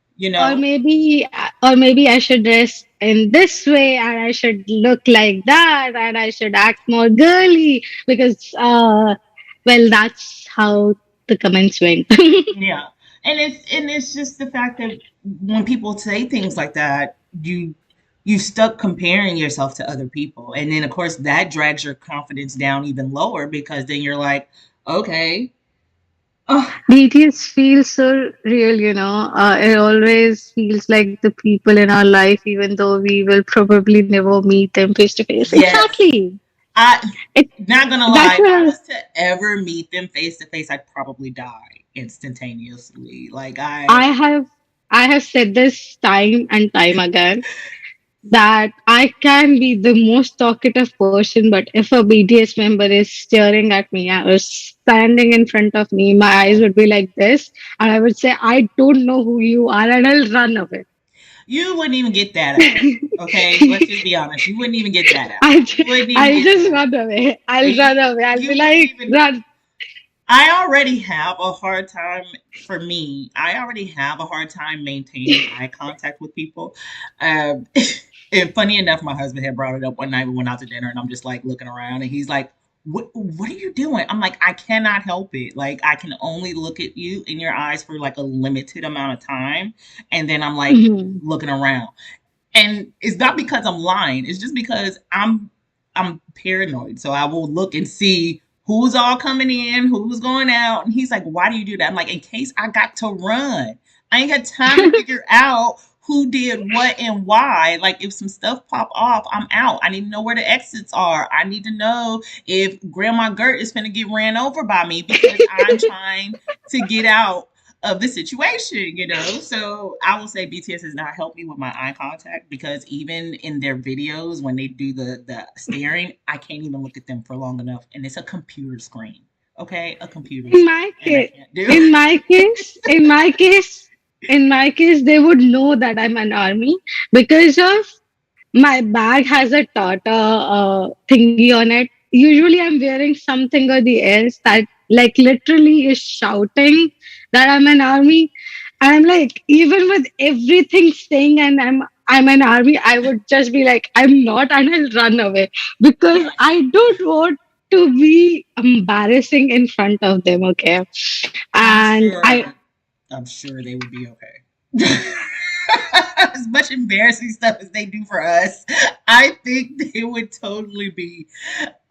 [SPEAKER 2] or maybe I should dress in this way, and I should look like that, and I should act more girly because, well, that's how the comments went.
[SPEAKER 1] Yeah. And it's just the fact that when people say things like that, you stuck comparing yourself to other people. And then of course that drags your confidence down even lower because then you're like, okay, oh
[SPEAKER 2] BTS feels so real, you know. It always feels like the people in our life, even though we will probably never meet them face to face.
[SPEAKER 1] yes.
[SPEAKER 2] Exactly.
[SPEAKER 1] I
[SPEAKER 2] It
[SPEAKER 1] not gonna lie,
[SPEAKER 2] that's
[SPEAKER 1] if
[SPEAKER 2] what
[SPEAKER 1] I
[SPEAKER 2] I,
[SPEAKER 1] was to ever meet them face to face, I'd probably die instantaneously. Like
[SPEAKER 2] I have I have said this time and time again that I can be the most talkative person, but if a BTS member is staring at me or standing in front of me, my eyes would be like this, and I would say, I don't know who you are, and I'll run away.
[SPEAKER 1] you wouldn't even get that out. Okay, let's just be honest. You wouldn't even get that out. You wouldn't even
[SPEAKER 2] I'll
[SPEAKER 1] get
[SPEAKER 2] just
[SPEAKER 1] that.
[SPEAKER 2] run away. I'll
[SPEAKER 1] You,
[SPEAKER 2] run away. I'll
[SPEAKER 1] you
[SPEAKER 2] be
[SPEAKER 1] wouldn't
[SPEAKER 2] like,
[SPEAKER 1] even.
[SPEAKER 2] run.
[SPEAKER 1] I already have a hard time for me. I already have a hard time maintaining eye contact with people. Um, and funny enough, my husband had brought it up one night we went out to dinner, and I'm just like looking around, and he's like, What are you doing?" I'm like, "I cannot help it. Like, I can only look at you in your eyes for like a limited amount of time, and then I'm like
[SPEAKER 2] Mhm.
[SPEAKER 1] looking around." And it's not because I'm lying. It's just because I'm paranoid. So I will look and see who's all coming in, who's going out. And he's like, "Why do you do that?" I'm like, "In case I got to run. I ain't got time to figure out who did what and why. Like if some stuff pop off, I'm out. I need to know where the exits are. I need to know if Grandma Gert is gonna get ran over by me because I'm trying to get out of the situation. So I will say BTS has not helped me with my eye contact because even in their videos when they do the staring, I can't even look at them for long enough, and it's a computer screen. Okay, a computer
[SPEAKER 2] In
[SPEAKER 1] screen,
[SPEAKER 2] my
[SPEAKER 1] and I
[SPEAKER 2] case,
[SPEAKER 1] can't do.
[SPEAKER 2] in my case, in my case, in my case, they would know that I'm an army because of my bag has a Tata thingy on it. Usually, I'm wearing something or the else that like literally is shouting that I'm an army. And I'm like, even with everything saying and I'm an army, I would just be like, I'm not, and I'll run away because I don't want to be embarrassing in front of them. Okay,
[SPEAKER 1] I'm
[SPEAKER 2] and I
[SPEAKER 1] sure. I'm sure they would be okay. As much embarrassing stuff as they do for us, I think they would totally be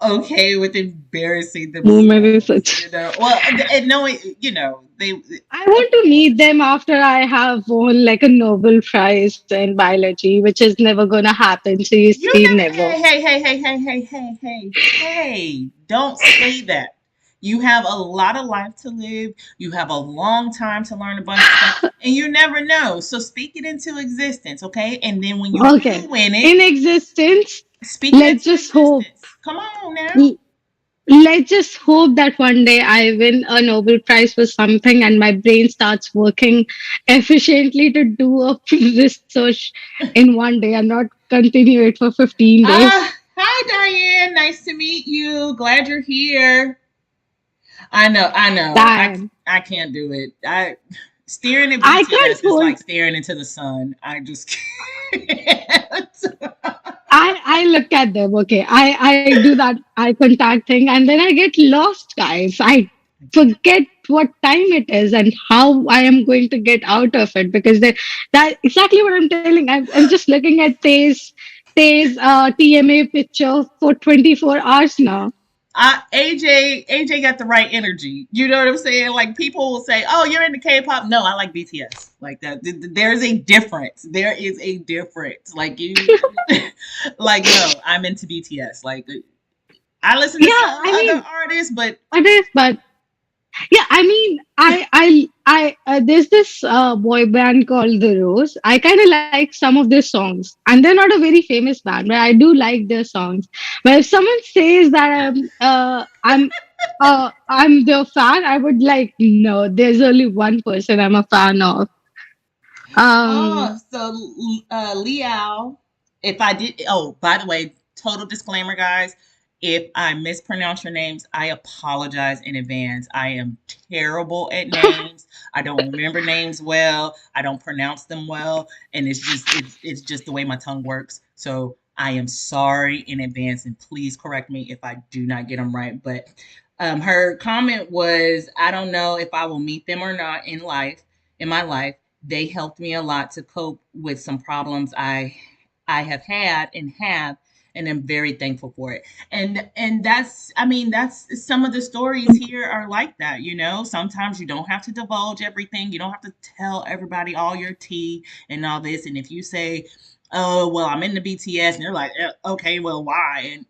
[SPEAKER 1] okay with embarrassing
[SPEAKER 2] movement is
[SPEAKER 1] themselves.
[SPEAKER 2] such.
[SPEAKER 1] You know, well, and knowing, they,
[SPEAKER 2] I want to meet them after I have won like a Nobel Prize in biology, which is never gonna happen. So you
[SPEAKER 1] you
[SPEAKER 2] see,
[SPEAKER 1] never.
[SPEAKER 2] never.
[SPEAKER 1] Hey! Don't say that. You have a lot of life to live. You have a long time to learn a bunch of stuff, and you never know. So speak it into existence, okay? And then when you do
[SPEAKER 2] Okay.
[SPEAKER 1] win it,
[SPEAKER 2] In existence,
[SPEAKER 1] speak it
[SPEAKER 2] let's
[SPEAKER 1] into
[SPEAKER 2] just hope.
[SPEAKER 1] existence. Come on now.
[SPEAKER 2] l- Let's just hope that one day I win a Nobel Prize for something and my brain starts working efficiently to do a research in one day and not continue it for 15 days.
[SPEAKER 1] Hi Diane. Nice to meet you. Glad you're here. I know.
[SPEAKER 2] Damn.
[SPEAKER 1] I can't do it. I staring at
[SPEAKER 2] I can't
[SPEAKER 1] BTS is
[SPEAKER 2] hold
[SPEAKER 1] like staring into the sun. I just can't.
[SPEAKER 2] I look at them, okay. I do that eye contact thing and then I get lost, guys. I forget what time it is and how I am going to get out of it because that exactly what I'm telling. I'm just looking at Tay's TMA picture for 24 hours now.
[SPEAKER 1] AJ got the right energy. You know what I'm saying? Like people will say, "Oh, you're into K-pop." No, I like BTS. Like that. There's a difference. There is a difference. Like you, like no, I'm into BTS. Like I listen to
[SPEAKER 2] Yeah,
[SPEAKER 1] some
[SPEAKER 2] I
[SPEAKER 1] other
[SPEAKER 2] mean,
[SPEAKER 1] artists, but
[SPEAKER 2] it is, but yeah, I mean, there's this boy band called The Rose. I kind of like some of their songs, and they're not a very famous band, but I do like their songs. But if someone says that I'm their fan, I would like no. There's only one person I'm a fan of.
[SPEAKER 1] oh,
[SPEAKER 2] Um,
[SPEAKER 1] so Liao, if I did, oh, by the way, total disclaimer, guys. If I mispronounce your names, I apologize in advance. I am terrible at names. I don't remember names well. I don't pronounce them well, and it's just the way my tongue works. So I am sorry in advance, and please correct me if I do not get them right. But her comment was, I don't know if I will meet them or not in my life. They helped me a lot to cope with some problems I have had and have, and I'm very thankful for it. And that's, I mean, that's some of the stories here are like that. Sometimes you don't have to divulge everything. You don't have to tell everybody all your tea and all this. And if you say, oh well, I'm in the BTS, and they're like, okay, well, why? And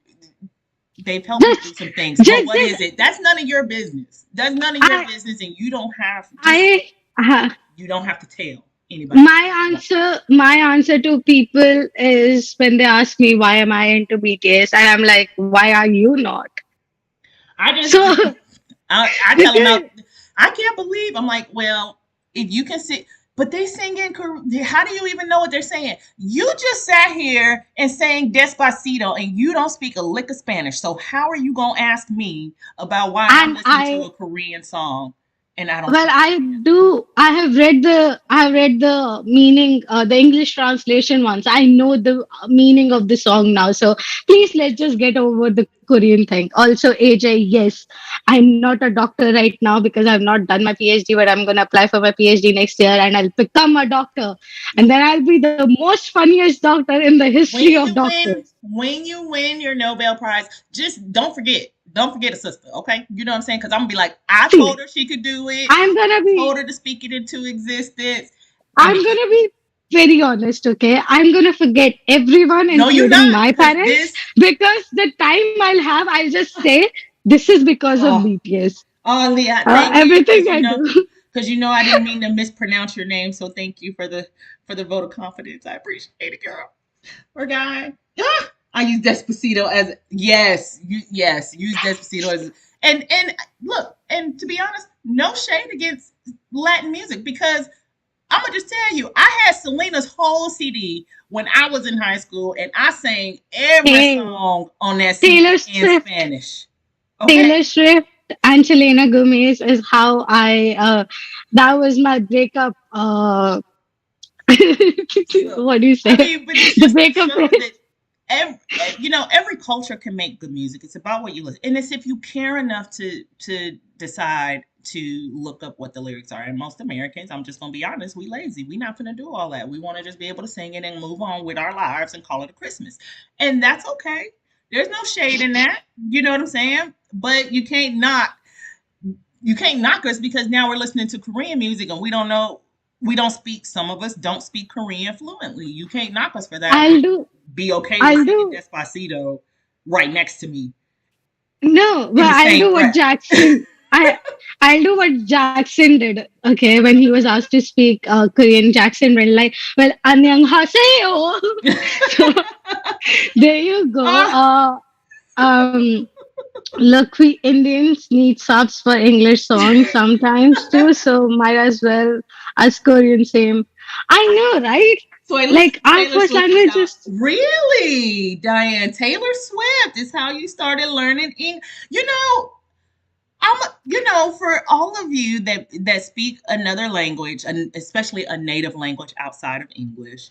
[SPEAKER 1] they've helped me through
[SPEAKER 2] just,
[SPEAKER 1] some things, but what
[SPEAKER 2] just
[SPEAKER 1] is it? That's none of your business. That's none of your
[SPEAKER 2] I,
[SPEAKER 1] business, and you don't have just
[SPEAKER 2] I.
[SPEAKER 1] you don't have to tell anybody.
[SPEAKER 2] My answer to people is when they ask me why am I into BTS, and I'm like, why are you not?
[SPEAKER 1] I just
[SPEAKER 2] So
[SPEAKER 1] I tell them
[SPEAKER 2] because
[SPEAKER 1] out. I can't believe. I'm like, well, if you can see, but they sing in Korean. How do you even know what they're saying? You just sat here and sang Despacito, and you don't speak a lick of Spanish. So how are you gonna ask me about why I'm
[SPEAKER 2] and
[SPEAKER 1] listening to
[SPEAKER 2] I
[SPEAKER 1] a Korean song and I don't
[SPEAKER 2] well,
[SPEAKER 1] speak
[SPEAKER 2] I
[SPEAKER 1] Spanish?
[SPEAKER 2] do. I have read the meaning, the English translation once. I know the meaning of the song now. So please, let's just get over the Korean thing. Also, AJ, yes, I'm not a doctor right now because I've not done my PhD, but I'm gonna apply for my PhD next year, and I'll become a doctor, and then I'll be the most funniest doctor in the history of doctors.
[SPEAKER 1] When you win your Nobel Prize, just don't forget a sister, okay? You know what I'm saying? Because I'm gonna be like, I told
[SPEAKER 2] See,
[SPEAKER 1] her she could do it.
[SPEAKER 2] I'm gonna
[SPEAKER 1] I told
[SPEAKER 2] be
[SPEAKER 1] her to speak it into existence. I
[SPEAKER 2] I'm
[SPEAKER 1] mean,
[SPEAKER 2] gonna be very honest, okay? I'm gonna forget everyone,
[SPEAKER 1] no, you're
[SPEAKER 2] including
[SPEAKER 1] not,
[SPEAKER 2] my
[SPEAKER 1] because
[SPEAKER 2] parents,
[SPEAKER 1] this.
[SPEAKER 2] because the time I'll have, I'll just say this is because of
[SPEAKER 1] Oh,
[SPEAKER 2] BTS.
[SPEAKER 1] oh, Leah, thank you,
[SPEAKER 2] Everything I do.
[SPEAKER 1] because I didn't mean to mispronounce your name. So thank you for the vote of confidence. I appreciate it, girl or guy. I use Despacito as yes, use Despacito as and look, and to be honest, no shade against Latin music because I'm gonna just tell you, I had Selena's whole CD when I was in high school, and I sang every
[SPEAKER 2] Hey,
[SPEAKER 1] song on that
[SPEAKER 2] Taylor
[SPEAKER 1] CD in
[SPEAKER 2] Swift.
[SPEAKER 1] Spanish. Okay.
[SPEAKER 2] Taylor Swift and Selena Gomez is how I that was my breakup
[SPEAKER 1] So,
[SPEAKER 2] what do you
[SPEAKER 1] I
[SPEAKER 2] say?
[SPEAKER 1] mean, but it's
[SPEAKER 2] The
[SPEAKER 1] just to
[SPEAKER 2] breakup
[SPEAKER 1] show
[SPEAKER 2] rate.
[SPEAKER 1] that every culture can make good music. It's about what you listen, and it's if you care enough to decide to look up what the lyrics are. And most Americans, I'm just gonna be honest, we lazy. We not gonna do all that. We want to just be able to sing it and move on with our lives and call it a Christmas, and that's okay. There's no shade in that. You know what I'm saying? But you can't knock us because now we're listening to Korean music and we don't speak, some of us don't speak Korean fluently. You can't knock us for that, but
[SPEAKER 2] I'll do
[SPEAKER 1] be okay with
[SPEAKER 2] I'll
[SPEAKER 1] singing
[SPEAKER 2] do
[SPEAKER 1] Despacito right next to me
[SPEAKER 2] no, but
[SPEAKER 1] in the
[SPEAKER 2] I'll
[SPEAKER 1] same
[SPEAKER 2] do what
[SPEAKER 1] breath.
[SPEAKER 2] Jackson I'll do what Jackson did. Okay, when he was asked to speak Korean, Jackson went like, "Well, annyeonghaseyo." So there you go.
[SPEAKER 1] Ah,
[SPEAKER 2] Um, Look, we Indians need subs for English songs sometimes too, so might as well as Korean same. I know, right?
[SPEAKER 1] so I
[SPEAKER 2] Like
[SPEAKER 1] listened to
[SPEAKER 2] our
[SPEAKER 1] Taylor
[SPEAKER 2] first
[SPEAKER 1] Swift is
[SPEAKER 2] language
[SPEAKER 1] how
[SPEAKER 2] is
[SPEAKER 1] really, Diane, Taylor Swift is how you started learning you know for all of you that speak another language, and especially a native language outside of English,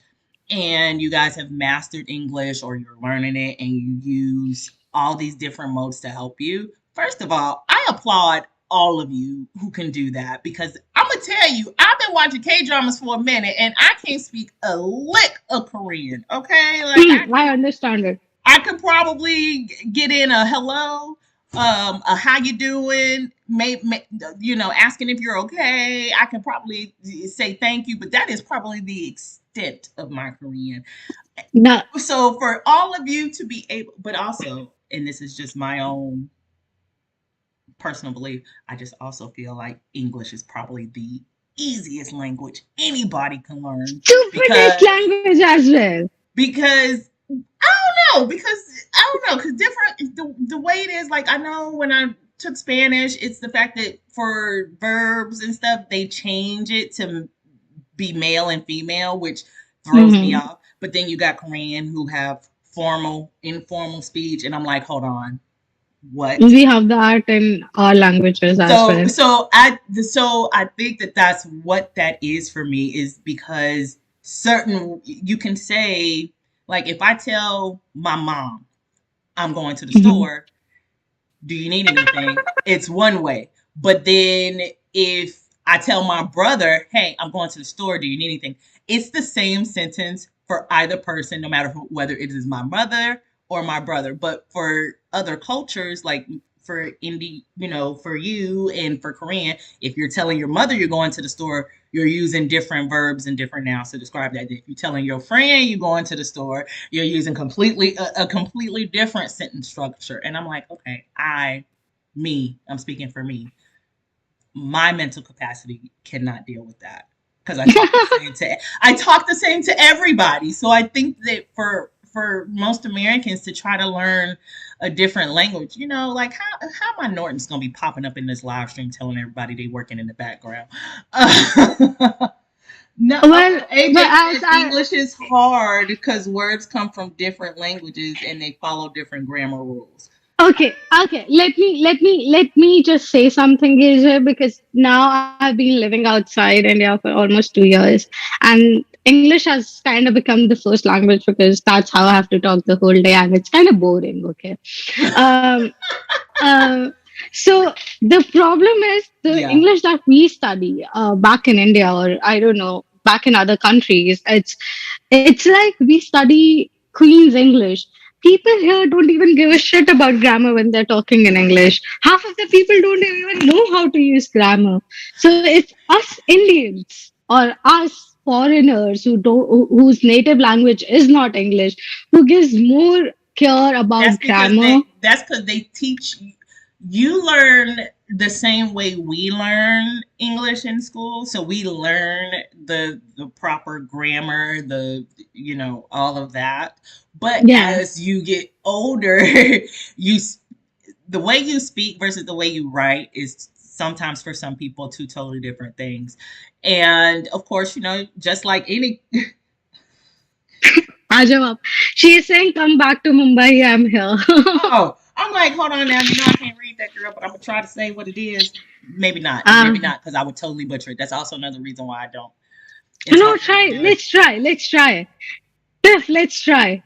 [SPEAKER 1] and you guys have mastered English or you're learning it and you use all these different modes to help you. First of all, I applaud all of you who can do that because I'm gonna tell you, I've been watching K dramas for a minute and I can't speak a lick of Korean. Okay, like
[SPEAKER 2] I understand it.
[SPEAKER 1] I could probably get in a hello, a how you doing, asking if you're okay. I can probably say thank you, but that is probably the extent of my Korean.
[SPEAKER 2] No,
[SPEAKER 1] So for all of you to be able, but also, and this is just my own personal belief, I just also feel like English is probably the easiest language anybody can learn
[SPEAKER 2] stupidest
[SPEAKER 1] because
[SPEAKER 2] language as well.
[SPEAKER 1] because I don't know because different the way it is. Like I know when I took Spanish, it's the fact that for verbs and stuff they change it to be male and female, which throws me
[SPEAKER 2] Hmm.
[SPEAKER 1] off. But then you got Korean who have formal, informal speech, and I'm like, hold on, what?
[SPEAKER 2] We have that in our languages as
[SPEAKER 1] So
[SPEAKER 2] well.
[SPEAKER 1] so I think that that's what that is for me is because certain you can say like if I tell my mom I'm going to the
[SPEAKER 2] Mhm.
[SPEAKER 1] store, do you need anything? It's one way. But then if I tell my brother, hey, I'm going to the store, do you need anything? It's the same sentence for either person, no matter whether it is my mother or my brother. But for other cultures, like for Indie, for you and for Korean, if you're telling your mother you're going to the store, you're using different verbs and different nouns to describe that. If you're telling your friend you're going to the store, you're using a completely different sentence structure. And I'm like, okay, I'm speaking for me. My mental capacity cannot deal with that because I talk the same to everybody. So I think that for most Americans to try to learn a different language, like how am I Norton's gonna be popping up in this live stream telling everybody they working in the background? No,
[SPEAKER 2] Well, but
[SPEAKER 1] AJ
[SPEAKER 2] as
[SPEAKER 1] said
[SPEAKER 2] I
[SPEAKER 1] English is hard because words come from different languages and they follow different grammar rules.
[SPEAKER 2] okay, let me just say something here because now I've been living outside India for almost 2 years, and English has kind of become the first language because that's how I have to talk the whole day, and it's kind of boring. Okay, um, uh, so the problem is the
[SPEAKER 1] Yeah.
[SPEAKER 2] English that we study back in India, or I don't know, back in other countries. It's like we study Queen's English. People here don't even give a shit about grammar when they're talking in English. Half of the people don't even know how to use grammar. So it's us Indians or us foreigners whose native language is not English who gives more care about grammar.
[SPEAKER 1] That's because they teach you learn the same way we learn English in school. So we learn the proper grammar, all of that. But
[SPEAKER 2] Yeah.
[SPEAKER 1] as you get older, you the way you speak versus the way you write is sometimes for some people two totally different things. And of course, just like any
[SPEAKER 2] Ajawab. She is saying, come back to Mumbai, I'm here.
[SPEAKER 1] oh, I'm like, hold on now, I can't read that, girl, but I'm gonna try to say what it is. Maybe
[SPEAKER 2] um,
[SPEAKER 1] not, because I would totally butcher it. That's also another reason why I don't. It's
[SPEAKER 2] no,
[SPEAKER 1] hard for me to
[SPEAKER 2] try.
[SPEAKER 1] do it.
[SPEAKER 2] Let's try. Let's try. Tiff, let's try.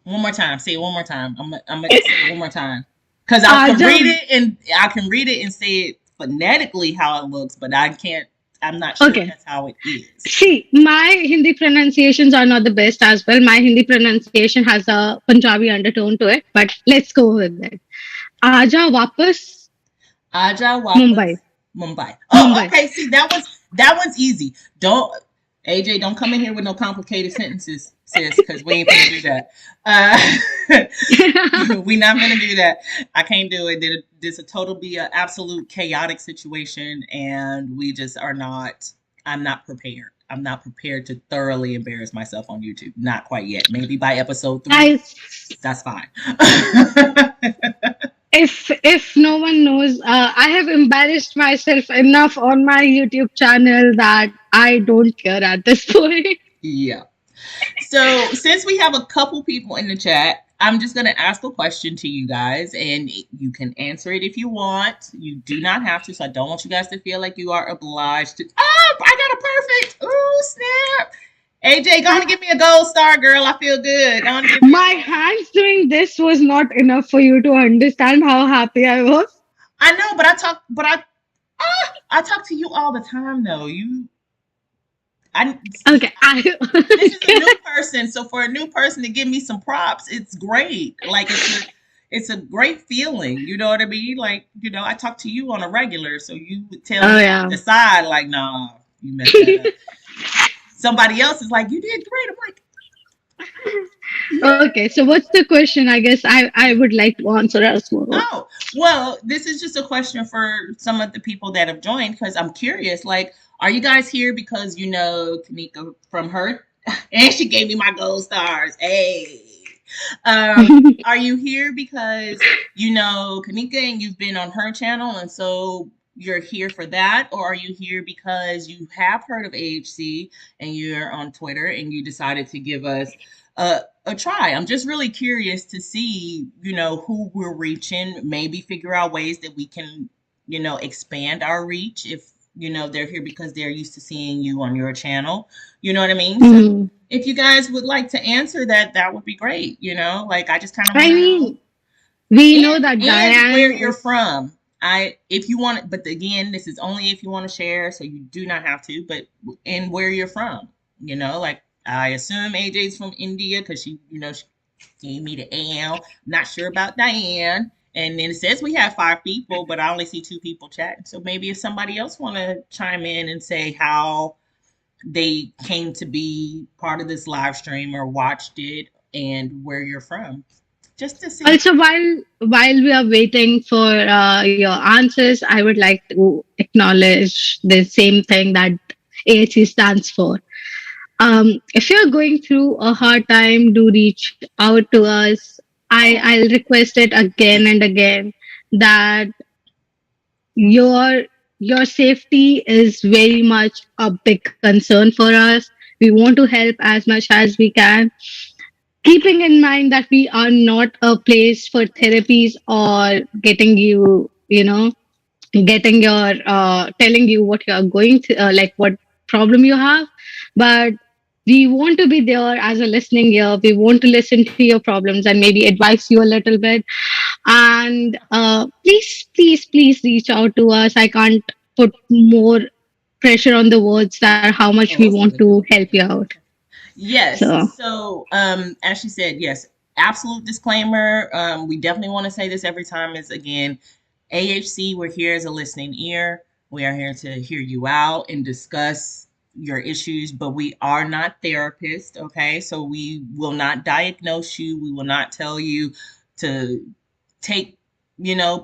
[SPEAKER 1] One more time. Say it one more time. I'm gonna say it one more time. Cause I can read
[SPEAKER 2] Ajam.
[SPEAKER 1] it and say it phonetically how it looks, but I can't. I'm not sure if
[SPEAKER 2] Okay.
[SPEAKER 1] that's how it is.
[SPEAKER 2] See, my Hindi pronunciations are not the best as well. My Hindi pronunciation has a Punjabi undertone to it, but let's go with it. Aja wapas
[SPEAKER 1] Aja
[SPEAKER 2] Mumbai.
[SPEAKER 1] Wapas, Mumbai. Oh,
[SPEAKER 2] Mumbai.
[SPEAKER 1] okay. See, that one's easzy. Don't AJ, don't come in here with no complicated sentences, sis, because we ain't gonna do that. We not gonna do that. I can't do it. This a total be an absolute chaotic situation, and we just are not. I'm not prepared. I'm not prepared to thoroughly embarrass myself on YouTube. Not quite yet. Maybe by episode 3,
[SPEAKER 2] Guys,
[SPEAKER 1] that's fine.
[SPEAKER 2] if no one knows, I have embarrassed myself enough on my YouTube channel that I don't care at this point.
[SPEAKER 1] Yeah. So, since we have a couple people in the chat, I'm just going to ask a question to you guys, and you can answer it if you want. You do not have to, so I don't want you guys to feel like you are obliged to. Oh, I got a perfect. Ooh, snap. AJ, go on and give me a gold star, girl. I feel good. Go on and give me
[SPEAKER 2] My
[SPEAKER 1] a gold.
[SPEAKER 2] hands doing this was not enough for you to understand how happy I was.
[SPEAKER 1] I know, I talk to you all the time, though. I
[SPEAKER 2] Okay,
[SPEAKER 1] this is a
[SPEAKER 2] okay.
[SPEAKER 1] new person, so for a new person to give me some props, it's great. Like it's a great feeling. You know what I mean? Like, I talk to you on a regular, so you would tell
[SPEAKER 2] Oh
[SPEAKER 1] me off
[SPEAKER 2] yeah.
[SPEAKER 1] the side, like, nah, you messed that up. Somebody else is like, you did great. I'm like,
[SPEAKER 2] Okay, so what's the question? I guess I would like to answer as well.
[SPEAKER 1] oh, well, this is just a question for some of the people that have joined because I'm curious. Like, are you guys here because you know Kanika from her? And she gave me my gold stars. Hey. Are you here because you know Kanika and you've been on her channel and so you're here for that? Or are you here because you have heard of AHC and you're on Twitter and you decided to give us a try? I'm just really curious to see, who we're reaching, maybe figure out ways that we can, expand our reach if, they're here because they're used to seeing you on your channel. You know what I mean? So
[SPEAKER 2] Mhm.
[SPEAKER 1] if you guys would like to answer that, that would be great. Like I just kind of
[SPEAKER 2] I
[SPEAKER 1] want to know,
[SPEAKER 2] mean, we know
[SPEAKER 1] and
[SPEAKER 2] that
[SPEAKER 1] where
[SPEAKER 2] Diane
[SPEAKER 1] you're
[SPEAKER 2] is.
[SPEAKER 1] from. If you want, but again, this is only if you want to share, so you do not have to. But and where you're from, like I assume AJ's from India because she gave me the AL. Not sure about Diane. And then it says we have 5 people, but I only see 2 people chatting. So maybe if somebody else want to chime in and say how they came to be part of this live stream or watched it and where you're from, just to see.
[SPEAKER 2] Also, while we are waiting for your answers, I would like to acknowledge the same thing that AHC stands for. If you're going through a hard time, do reach out to us. I'll request it again and again that your your safety is very much a big concern for us. We want to help as much as we can, keeping in mind that we are not a place for therapies or getting getting your telling you what you are going to like what problem you have, but we want to be there as a listening ear. We want to listen to your problems and maybe advise you a little bit. And please reach out to us. I can't put more pressure on the words that how much we
[SPEAKER 1] Oh, those
[SPEAKER 2] want
[SPEAKER 1] are the
[SPEAKER 2] to
[SPEAKER 1] good
[SPEAKER 2] help you
[SPEAKER 1] words.
[SPEAKER 2] out.
[SPEAKER 1] Yes.
[SPEAKER 2] So
[SPEAKER 1] So, as she said, yes, absolute disclaimer. We definitely want to say this every time is again, AHC, we're here as a listening ear. We are here to hear you out and discuss your issues, but we are not therapists, okay? So we will not diagnose you. We will not tell you to take,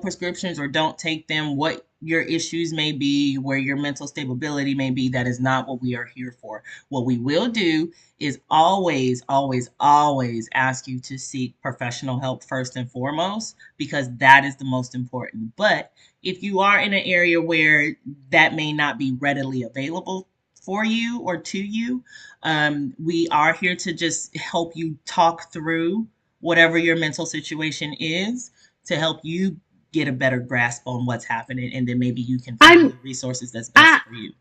[SPEAKER 1] prescriptions or don't take them. What your issues may be, where your mental stability may be, that is not what we are here for. What we will do is always, always, always ask you to seek professional help first and foremost, because that is the most important. But if you are in an area where that may not be readily available for you or to you, we are here to just help you talk through whatever your mental situation is, to help you get a better grasp on what's happening, and then maybe you can find
[SPEAKER 2] And
[SPEAKER 1] the resources that's
[SPEAKER 2] uh,
[SPEAKER 1] best for you.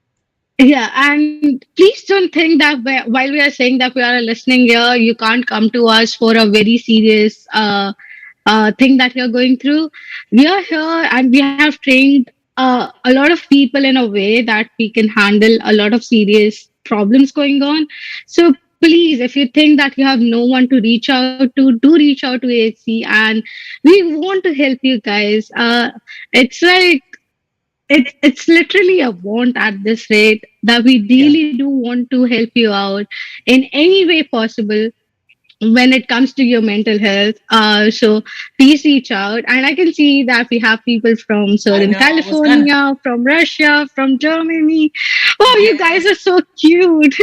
[SPEAKER 2] yeah, and please don't think that while we are saying that we are listening here, you can't come to us for a very serious thing that you're going through. We are here and we have trained a lot of people in a way that we can handle a lot of serious problems going on. So please, if you think that you have no one to reach out to, do reach out to AHC, and we want to help you guys. It's like it's literally a want at this rate that we
[SPEAKER 1] Yeah.
[SPEAKER 2] really do want to help you out in any way possible when it comes to your mental health. So please reach out. And I can see that we have people from
[SPEAKER 1] I
[SPEAKER 2] Southern
[SPEAKER 1] know I was gonna.
[SPEAKER 2] California, from Russia, from Germany. Oh, you guys
[SPEAKER 1] Yes.
[SPEAKER 2] are so cute.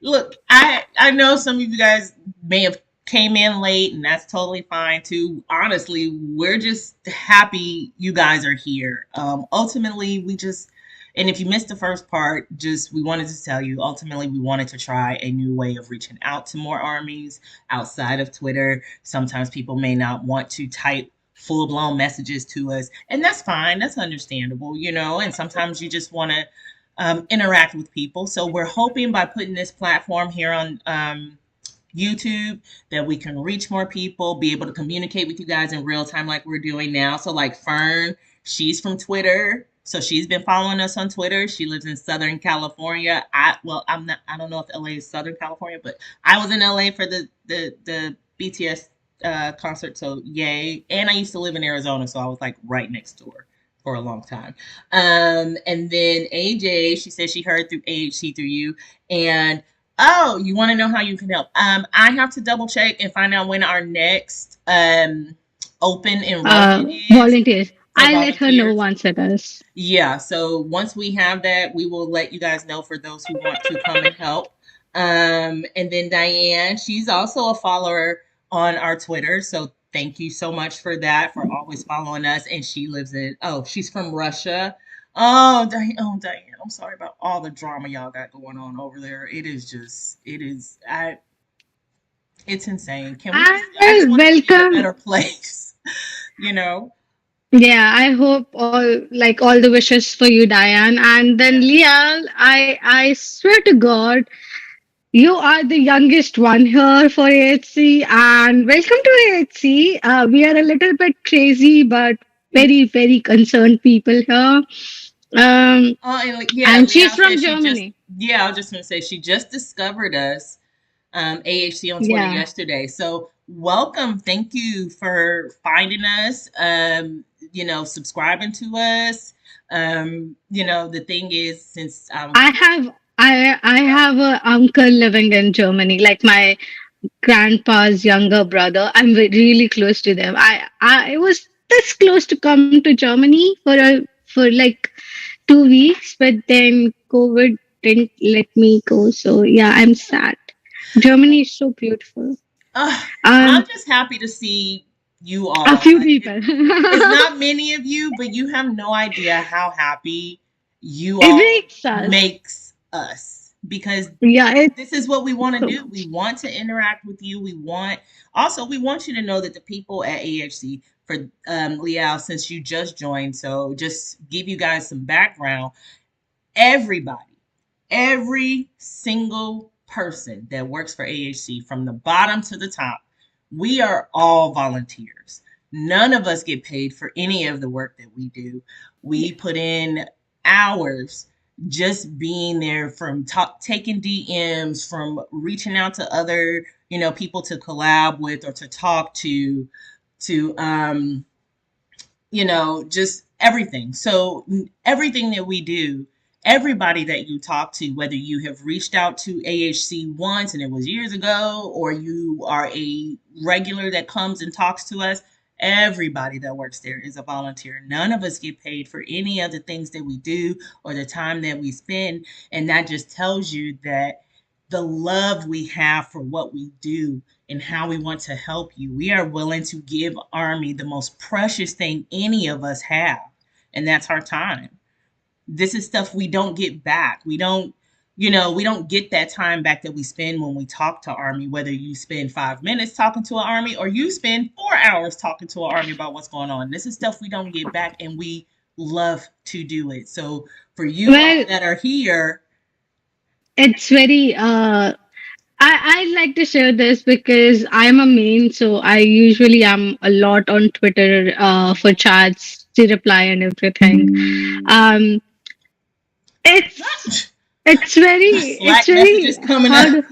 [SPEAKER 1] Look, I know some of you guys may have came in late, and that's totally fine too. Honestly, we're just happy you guys are here. Ultimately, we just, and if you missed the first part, just we wanted to tell you, ultimately we wanted to try a new way of reaching out to more armies outside of Twitter. Sometimes people may not want to type full blown messages to us, and that's fine. That's understandable, you know. And sometimes you just want to interact with people. So we're hoping by putting this platform here on YouTube that we can reach more people, be able to communicate with you guys in real time like we're doing now. So like Fern, she's from Twitter. So she's been following us on Twitter. She lives in Southern California. I'm not, I don't know if LA is Southern California, but I was in LA for the BTS concert. So yay. And I used to live in Arizona. So I was like right next door for a long time. And then AJ, she said she heard through AHC through you. And oh, you want to know how you can help? I have to double check and find out when our next open enrollment is
[SPEAKER 2] Volunteers.
[SPEAKER 1] for
[SPEAKER 2] I'll let her know
[SPEAKER 1] volunteers.
[SPEAKER 2] once it is.
[SPEAKER 1] Yeah, so once we have that, we will let you guys know for those who want to come and help. And then Diane, she's also a follower on our Twitter. So thank you so much for that, for always following us. And she lives in, oh, she's from Russia. Oh, Diane, I'm sorry about all the drama y'all got going on over there. It is just, it's insane. Can we just, I just
[SPEAKER 2] And
[SPEAKER 1] want it to be in a
[SPEAKER 2] welcome.
[SPEAKER 1] better place, you know?
[SPEAKER 2] Yeah, I hope all the wishes for you, Diane. And then
[SPEAKER 1] Yeah.
[SPEAKER 2] Leah, I swear to God, you are the youngest one here for AHC, and welcome to AHC. We are a little bit crazy, but very, very concerned people here. Um,
[SPEAKER 1] Oh, and like, yeah,
[SPEAKER 2] and she's
[SPEAKER 1] Leah
[SPEAKER 2] from
[SPEAKER 1] said she just,
[SPEAKER 2] Germany.
[SPEAKER 1] yeah, I was just gonna say she just discovered us, AHC on Twitter
[SPEAKER 2] Yeah.
[SPEAKER 1] yesterday. So welcome, thank you for finding us. Subscribing to us. The thing is, since
[SPEAKER 2] I have a uncle living in Germany, like my grandpa's younger brother. I'm really close to them. I was this close to come to Germany for like 2 weeks, but then COVID didn't let me go. So yeah, I'm sad. Germany is so beautiful.
[SPEAKER 1] uh, I'm
[SPEAKER 2] Um,
[SPEAKER 1] just happy to see you
[SPEAKER 2] a
[SPEAKER 1] all.
[SPEAKER 2] few
[SPEAKER 1] Like
[SPEAKER 2] people.
[SPEAKER 1] it's not many of you, but you have no idea how happy you
[SPEAKER 2] It
[SPEAKER 1] all
[SPEAKER 2] makes us.
[SPEAKER 1] makes us, because
[SPEAKER 2] Yeah, it's
[SPEAKER 1] this is what we want to
[SPEAKER 2] so
[SPEAKER 1] do. We
[SPEAKER 2] much.
[SPEAKER 1] want to interact with you. We want you to know that the people at AHC, for Liao, since you just joined, so just give you guys some background. Everybody, every single person that works for AHC, from the bottom to the top, we are all volunteers. None of us get paid for any of the work that we do. We put in hours just being there, from taking DMs, from reaching out to other, people to collab with or to talk to just everything. So everything that we do, everybody that you talk to, whether you have reached out to AHC once and it was years ago, or you are a regular that comes and talks to us, Everybody that works there is a volunteer. None of us get paid for any of the things that we do or the time that we spend. And that just tells you that the love we have for what we do and how we want to help you. We are willing to give Army the most precious thing any of us have, and that's our time. This is stuff we don't get back. We don't get that time back that we spend when we talk to Army, whether you spend 5 minutes talking to an Army or you spend 4 hours talking to an Army about what's going on. This is stuff we don't get back, and we love to do it. So for you all
[SPEAKER 2] Well,
[SPEAKER 1] that are here,
[SPEAKER 2] it's very I'd like to share this because I'm a main, so I usually am a lot on Twitter for chats to reply and everything. Um, it's it's
[SPEAKER 1] Slack
[SPEAKER 2] very
[SPEAKER 1] messages coming up.
[SPEAKER 2] hard.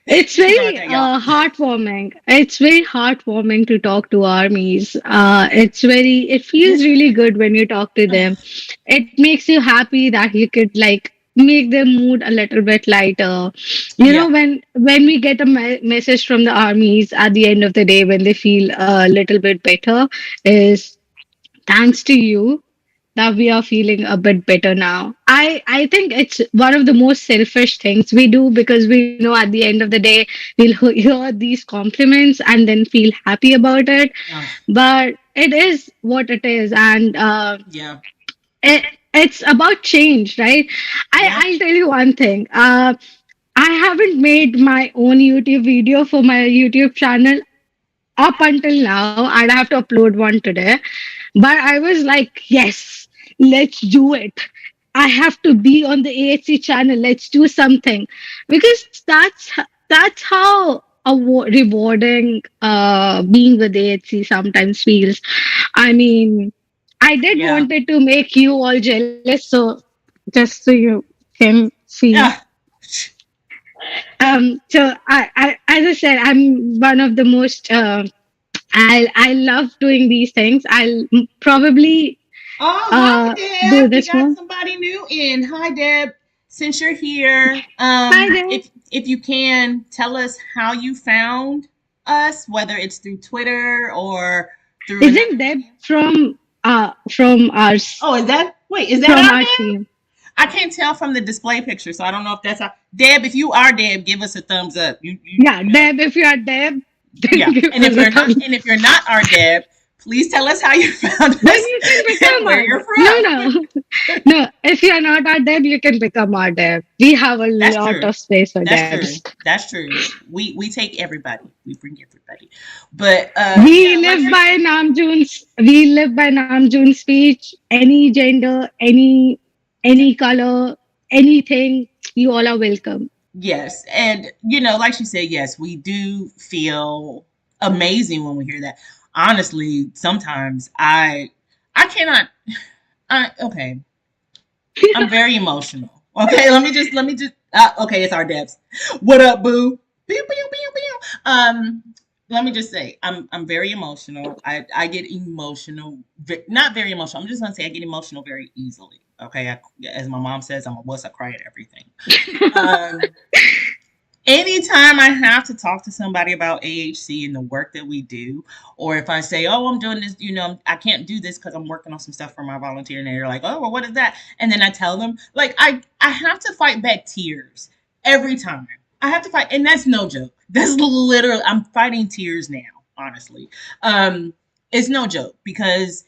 [SPEAKER 2] It's
[SPEAKER 1] Sorry about
[SPEAKER 2] very
[SPEAKER 1] that, y'all.
[SPEAKER 2] heartwarming. It's very heartwarming to talk to armies. It feels really good when you talk to them. It makes you happy that you could like make their mood a little bit lighter. You
[SPEAKER 1] Yeah,
[SPEAKER 2] know, when we get a message from the armies at the end of the day when they feel a little bit better, is thanks to you that we are feeling a bit better now. I think it's one of the most selfish things we do because we know at the end of the day we'll hear these compliments and then feel happy about it.
[SPEAKER 1] yeah,
[SPEAKER 2] But it is what it is, and
[SPEAKER 1] yeah,
[SPEAKER 2] it's about change, right?
[SPEAKER 1] yeah.
[SPEAKER 2] I'll tell you one thing. I haven't made my own YouTube video for my YouTube channel up until now, and I have to upload one today. But I was like, yes, let's do it. I have to be on the AHC channel. Let's do something because that's how rewarding being with AHC sometimes feels. I mean, I did
[SPEAKER 1] Yeah.
[SPEAKER 2] wanted to make you all jealous, so just so you can see.
[SPEAKER 1] Yeah.
[SPEAKER 2] So as I said, I'm one of the most. I love doing these things. I'll probably
[SPEAKER 1] Oh, hi
[SPEAKER 2] do
[SPEAKER 1] Deb. We
[SPEAKER 2] this
[SPEAKER 1] got
[SPEAKER 2] one.
[SPEAKER 1] somebody new in. Hi Deb. Since you're here,
[SPEAKER 2] Hi there.
[SPEAKER 1] if you can tell us how you found us, whether it's through Twitter or through another
[SPEAKER 2] Isn't Deb
[SPEAKER 1] medium.
[SPEAKER 2] from ours
[SPEAKER 1] Oh, is that wait, is that
[SPEAKER 2] from
[SPEAKER 1] our
[SPEAKER 2] our
[SPEAKER 1] Deb?
[SPEAKER 2] team?
[SPEAKER 1] I can't tell from the display picture, so I don't know if that's our Deb. If you are Deb, give us a thumbs up.
[SPEAKER 2] Yeah,
[SPEAKER 1] You know.
[SPEAKER 2] Deb. If you are Deb, then
[SPEAKER 1] Yeah.
[SPEAKER 2] give
[SPEAKER 1] And
[SPEAKER 2] us a thumbs.
[SPEAKER 1] if you're not our Deb, please tell us how you found
[SPEAKER 2] Then
[SPEAKER 1] us
[SPEAKER 2] you can
[SPEAKER 1] and
[SPEAKER 2] become
[SPEAKER 1] where
[SPEAKER 2] our
[SPEAKER 1] you're
[SPEAKER 2] Deb. No,
[SPEAKER 1] from.
[SPEAKER 2] no, no. If you are not our Deb, you can become our Deb. We have a
[SPEAKER 1] That's
[SPEAKER 2] lot
[SPEAKER 1] true.
[SPEAKER 2] of space for
[SPEAKER 1] That's
[SPEAKER 2] Debs.
[SPEAKER 1] true. That's true. We take everybody. We bring everybody. But
[SPEAKER 2] We
[SPEAKER 1] yeah, like
[SPEAKER 2] live
[SPEAKER 1] you're
[SPEAKER 2] by
[SPEAKER 1] saying,
[SPEAKER 2] Namjoon's. We live by Namjoon's speech. Any gender, any color, anything, you all are welcome.
[SPEAKER 1] yes. And like she said, yes, we do feel amazing when we hear that. Honestly, sometimes I cannot okay. I'm very emotional. Okay, let me just okay, it's our devs. What up, boo? Pew, pew, pew, pew. Let me just say, I'm very emotional. I get emotional, not very emotional. I'm just gonna say I get emotional very easily. Okay, as my mom says, I'm a wuss. I cry at everything. Um, anytime I have to talk to somebody about AHC and the work that we do, or if I say, "Oh, I'm doing this," I can't do this because I'm working on some stuff for my volunteer, and they're like, "Oh, well, what is that?" And then I tell them, like, I have to fight back tears every time. I have to fight, and that's no joke. That's literally I'm fighting tears now. Honestly, um, it's no joke because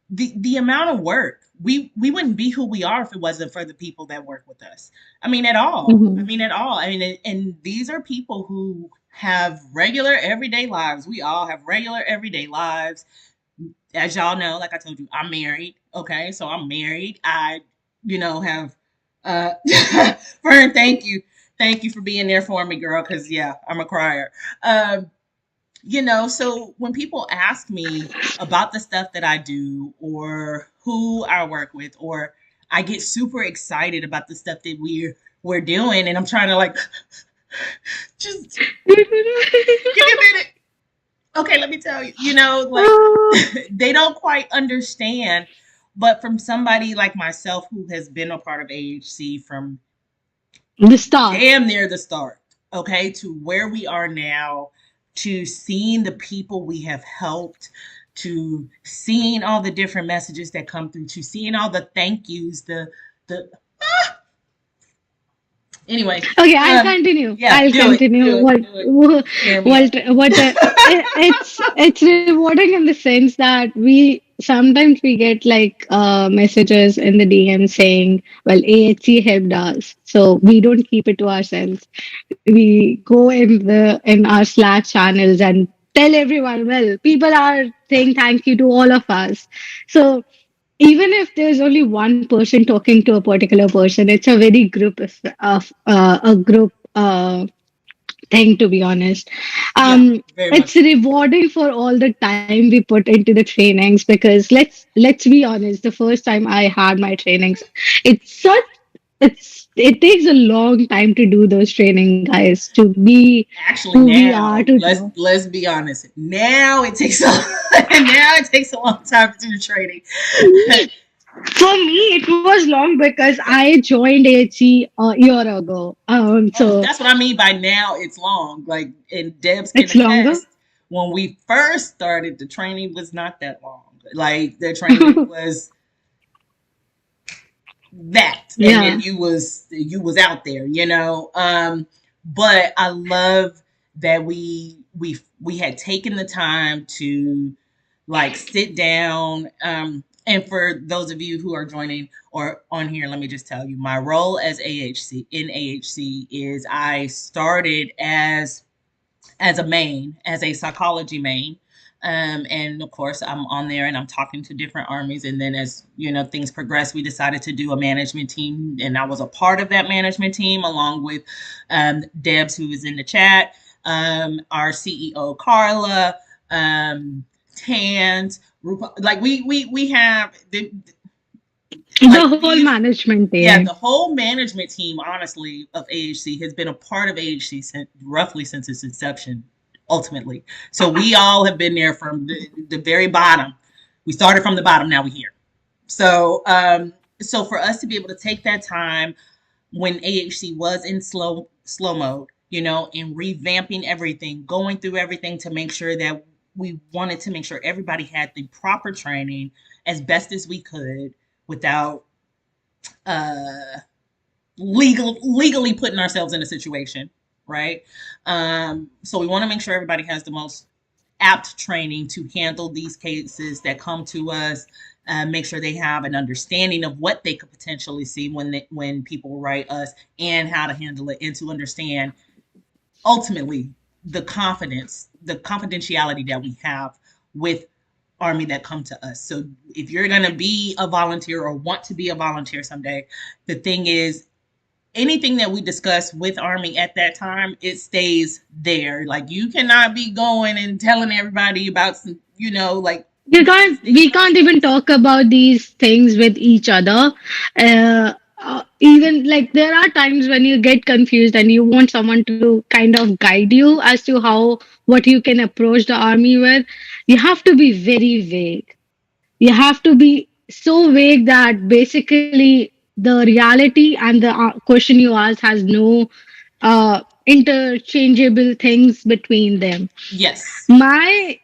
[SPEAKER 1] the amount of work we wouldn't be who we are if it wasn't for the people that work with us. I mean, at all. I
[SPEAKER 2] Mhm.
[SPEAKER 1] mean, at all. I mean, and these are people who have regular everyday lives. We all have regular everyday lives. As y'all know, like I told you, I'm married. Okay, so I'm married. I, have uh Fern, thank you for being there for me, girl, because yeah, I'm a crier. um so when people ask me about the stuff that I do or who I work with, or I get super excited about the stuff that we're doing, and I'm trying to like just give me a minute. Okay, let me tell you. Like
[SPEAKER 2] Oh,
[SPEAKER 1] they don't quite understand, but from somebody like myself who has been a part of AHC from
[SPEAKER 2] the start.
[SPEAKER 1] damn near the start, okay, to where we are now, to seeing the people we have helped, to seeing all the different messages that come through, to seeing all the thank yous, the anyway,
[SPEAKER 2] Okay, I'll continue.
[SPEAKER 1] yeah,
[SPEAKER 2] I'll
[SPEAKER 1] do it,
[SPEAKER 2] continue.
[SPEAKER 1] do it, do it. Cheer me up.
[SPEAKER 2] It's rewarding in the sense that we sometimes we get like messages in the DM saying, "Well, AHC helped us," so we don't keep it to ourselves. We go in our Slack channels and tell everyone. Well, people are saying thank you to all of us. So even if there's only one person talking to a particular person, it's a very group of a group thing, to be honest.
[SPEAKER 1] Yeah, very much
[SPEAKER 2] It's
[SPEAKER 1] so.
[SPEAKER 2] rewarding for all the time we put into the trainings, because let's be honest, the first time I had my trainings, it's such it takes a long time to do those training, guys, to be
[SPEAKER 1] Actually,
[SPEAKER 2] who we are
[SPEAKER 1] now
[SPEAKER 2] to
[SPEAKER 1] let's
[SPEAKER 2] do.
[SPEAKER 1] let's be honest. Now it takes a now it takes a long time to do the training.
[SPEAKER 2] For me, it was long because I joined AHC a year ago.
[SPEAKER 1] Oh,
[SPEAKER 2] So
[SPEAKER 1] that's what I mean by now it's long. Like, and Debs can
[SPEAKER 2] it's longer.
[SPEAKER 1] attest. When we first started, the training was not that long. Like the training was that, and then
[SPEAKER 2] Yeah.
[SPEAKER 1] you was out there, but I love that we had taken the time to like sit down. And for those of you who are joining or on here, let me just tell you my role as AHC is I started as a main, as a psychology main. And of course, I'm on there and I'm talking to different armies. And then, as things progress, we decided to do a management team, and I was a part of that management team along with Debs, who is in the chat, our CEO Carla, Tans, like we have like
[SPEAKER 2] The whole
[SPEAKER 1] we've
[SPEAKER 2] management
[SPEAKER 1] yeah,
[SPEAKER 2] team.
[SPEAKER 1] the whole management team, honestly, of AHC has been a part of AHC roughly since its inception, ultimately. So we all have been there from the very bottom. We started from the bottom, now we're here. So for us to be able to take that time when AHC was in slow mode, and revamping everything, going through everything to make sure that we wanted to make sure everybody had the proper training as best as we could without uh legally putting ourselves in a situation, right? So we want to make sure everybody has the most apt training to handle these cases that come to us. Make sure they have an understanding of what they could potentially see when people write us, and how to handle it, and to understand ultimately the confidentiality that we have with army that come to us. So if you're going to be a volunteer or want to be a volunteer someday, the thing is, anything that we discuss with army at that time, it stays there. Like, you cannot be going and telling everybody about some, like, these things
[SPEAKER 2] We
[SPEAKER 1] come
[SPEAKER 2] can't
[SPEAKER 1] to
[SPEAKER 2] even
[SPEAKER 1] us.
[SPEAKER 2] talk about these things with each other. Even like there are times when you get confused and you want someone to kind of guide you as to how what you can approach the army with. You have to be very vague. You have to be so vague that basically the reality and the question you ask has no interchangeable things between them.
[SPEAKER 1] Yes.
[SPEAKER 2] My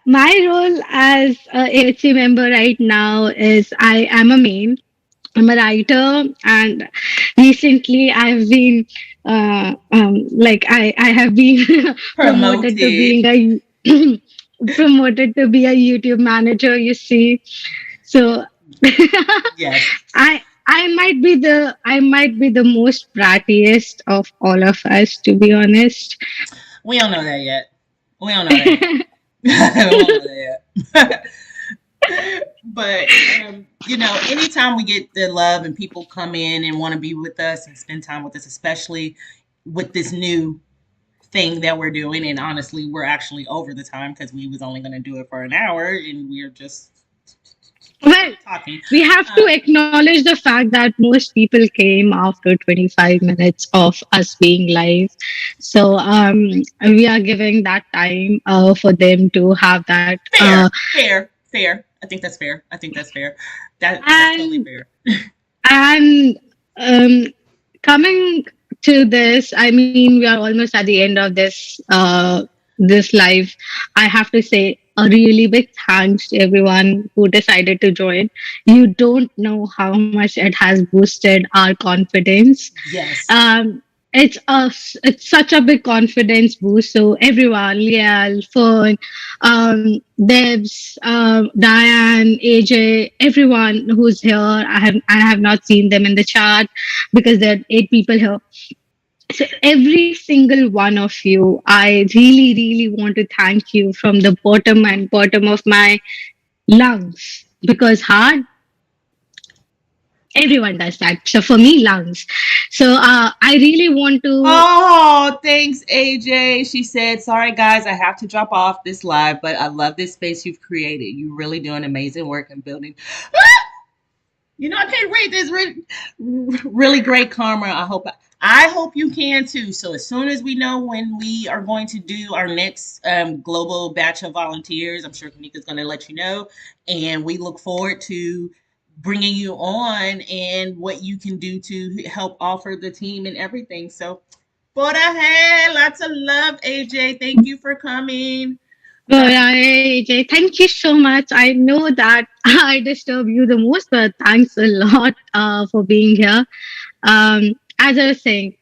[SPEAKER 2] my role as a AHC member right now is I am a main. I'm a writer, and recently I've been I have been promoted to
[SPEAKER 1] Promoted.
[SPEAKER 2] being a promoted to be a YouTube manager. You see, so
[SPEAKER 1] Yes.
[SPEAKER 2] I might be the most brattiest of all of us, to be honest.
[SPEAKER 1] We don't know that yet. We don't know that yet. We don't know that yet. But anytime we get the love and people come in and want to be with us and spend time with us, especially with this new thing that we're doing, and honestly, we're actually over the time because we was only going to do it for an hour, and we're just
[SPEAKER 2] Well,
[SPEAKER 1] talking.
[SPEAKER 2] we have to
[SPEAKER 1] Uh,
[SPEAKER 2] acknowledge the fact that most people came after 25 minutes of us being live. So we are giving that time for them to have that.
[SPEAKER 1] fair. I think that's fair. That's totally
[SPEAKER 2] And
[SPEAKER 1] fair.
[SPEAKER 2] and um, coming to this, I mean, we are almost at the end of this this live, I have to say a really big thanks to everyone who decided to join. You don't know how much it has boosted our confidence.
[SPEAKER 1] Yes.
[SPEAKER 2] um, it's such a big confidence boost. So everyone, Lial, Fern, Debs, Diane, AJ, everyone who's here. I have not seen them in the chat because there are 8 people here. So every single one of you, I really, really want to thank you from the bottom of my lungs, because heart, everyone does that. So for me, lungs. So I really want to.
[SPEAKER 1] Oh, thanks, AJ. She said, sorry, guys, I have to drop off this live, but I love this space you've created. You really doing amazing work in building. I can't read this. Really great karma. I hope you can too. So as soon as we know when we are going to do our next global batch of volunteers, I'm sure Kanika's going to let you know. And we look forward to bringing you on and what you can do to help offer the team and everything. So, for the hey, lots of love, AJ. Thank you for coming.
[SPEAKER 2] Oh,
[SPEAKER 1] Uh,
[SPEAKER 2] yeah, hey, Jay, thank you so much. I know that I disturb you the most, but thanks a lot for being here. As I was saying,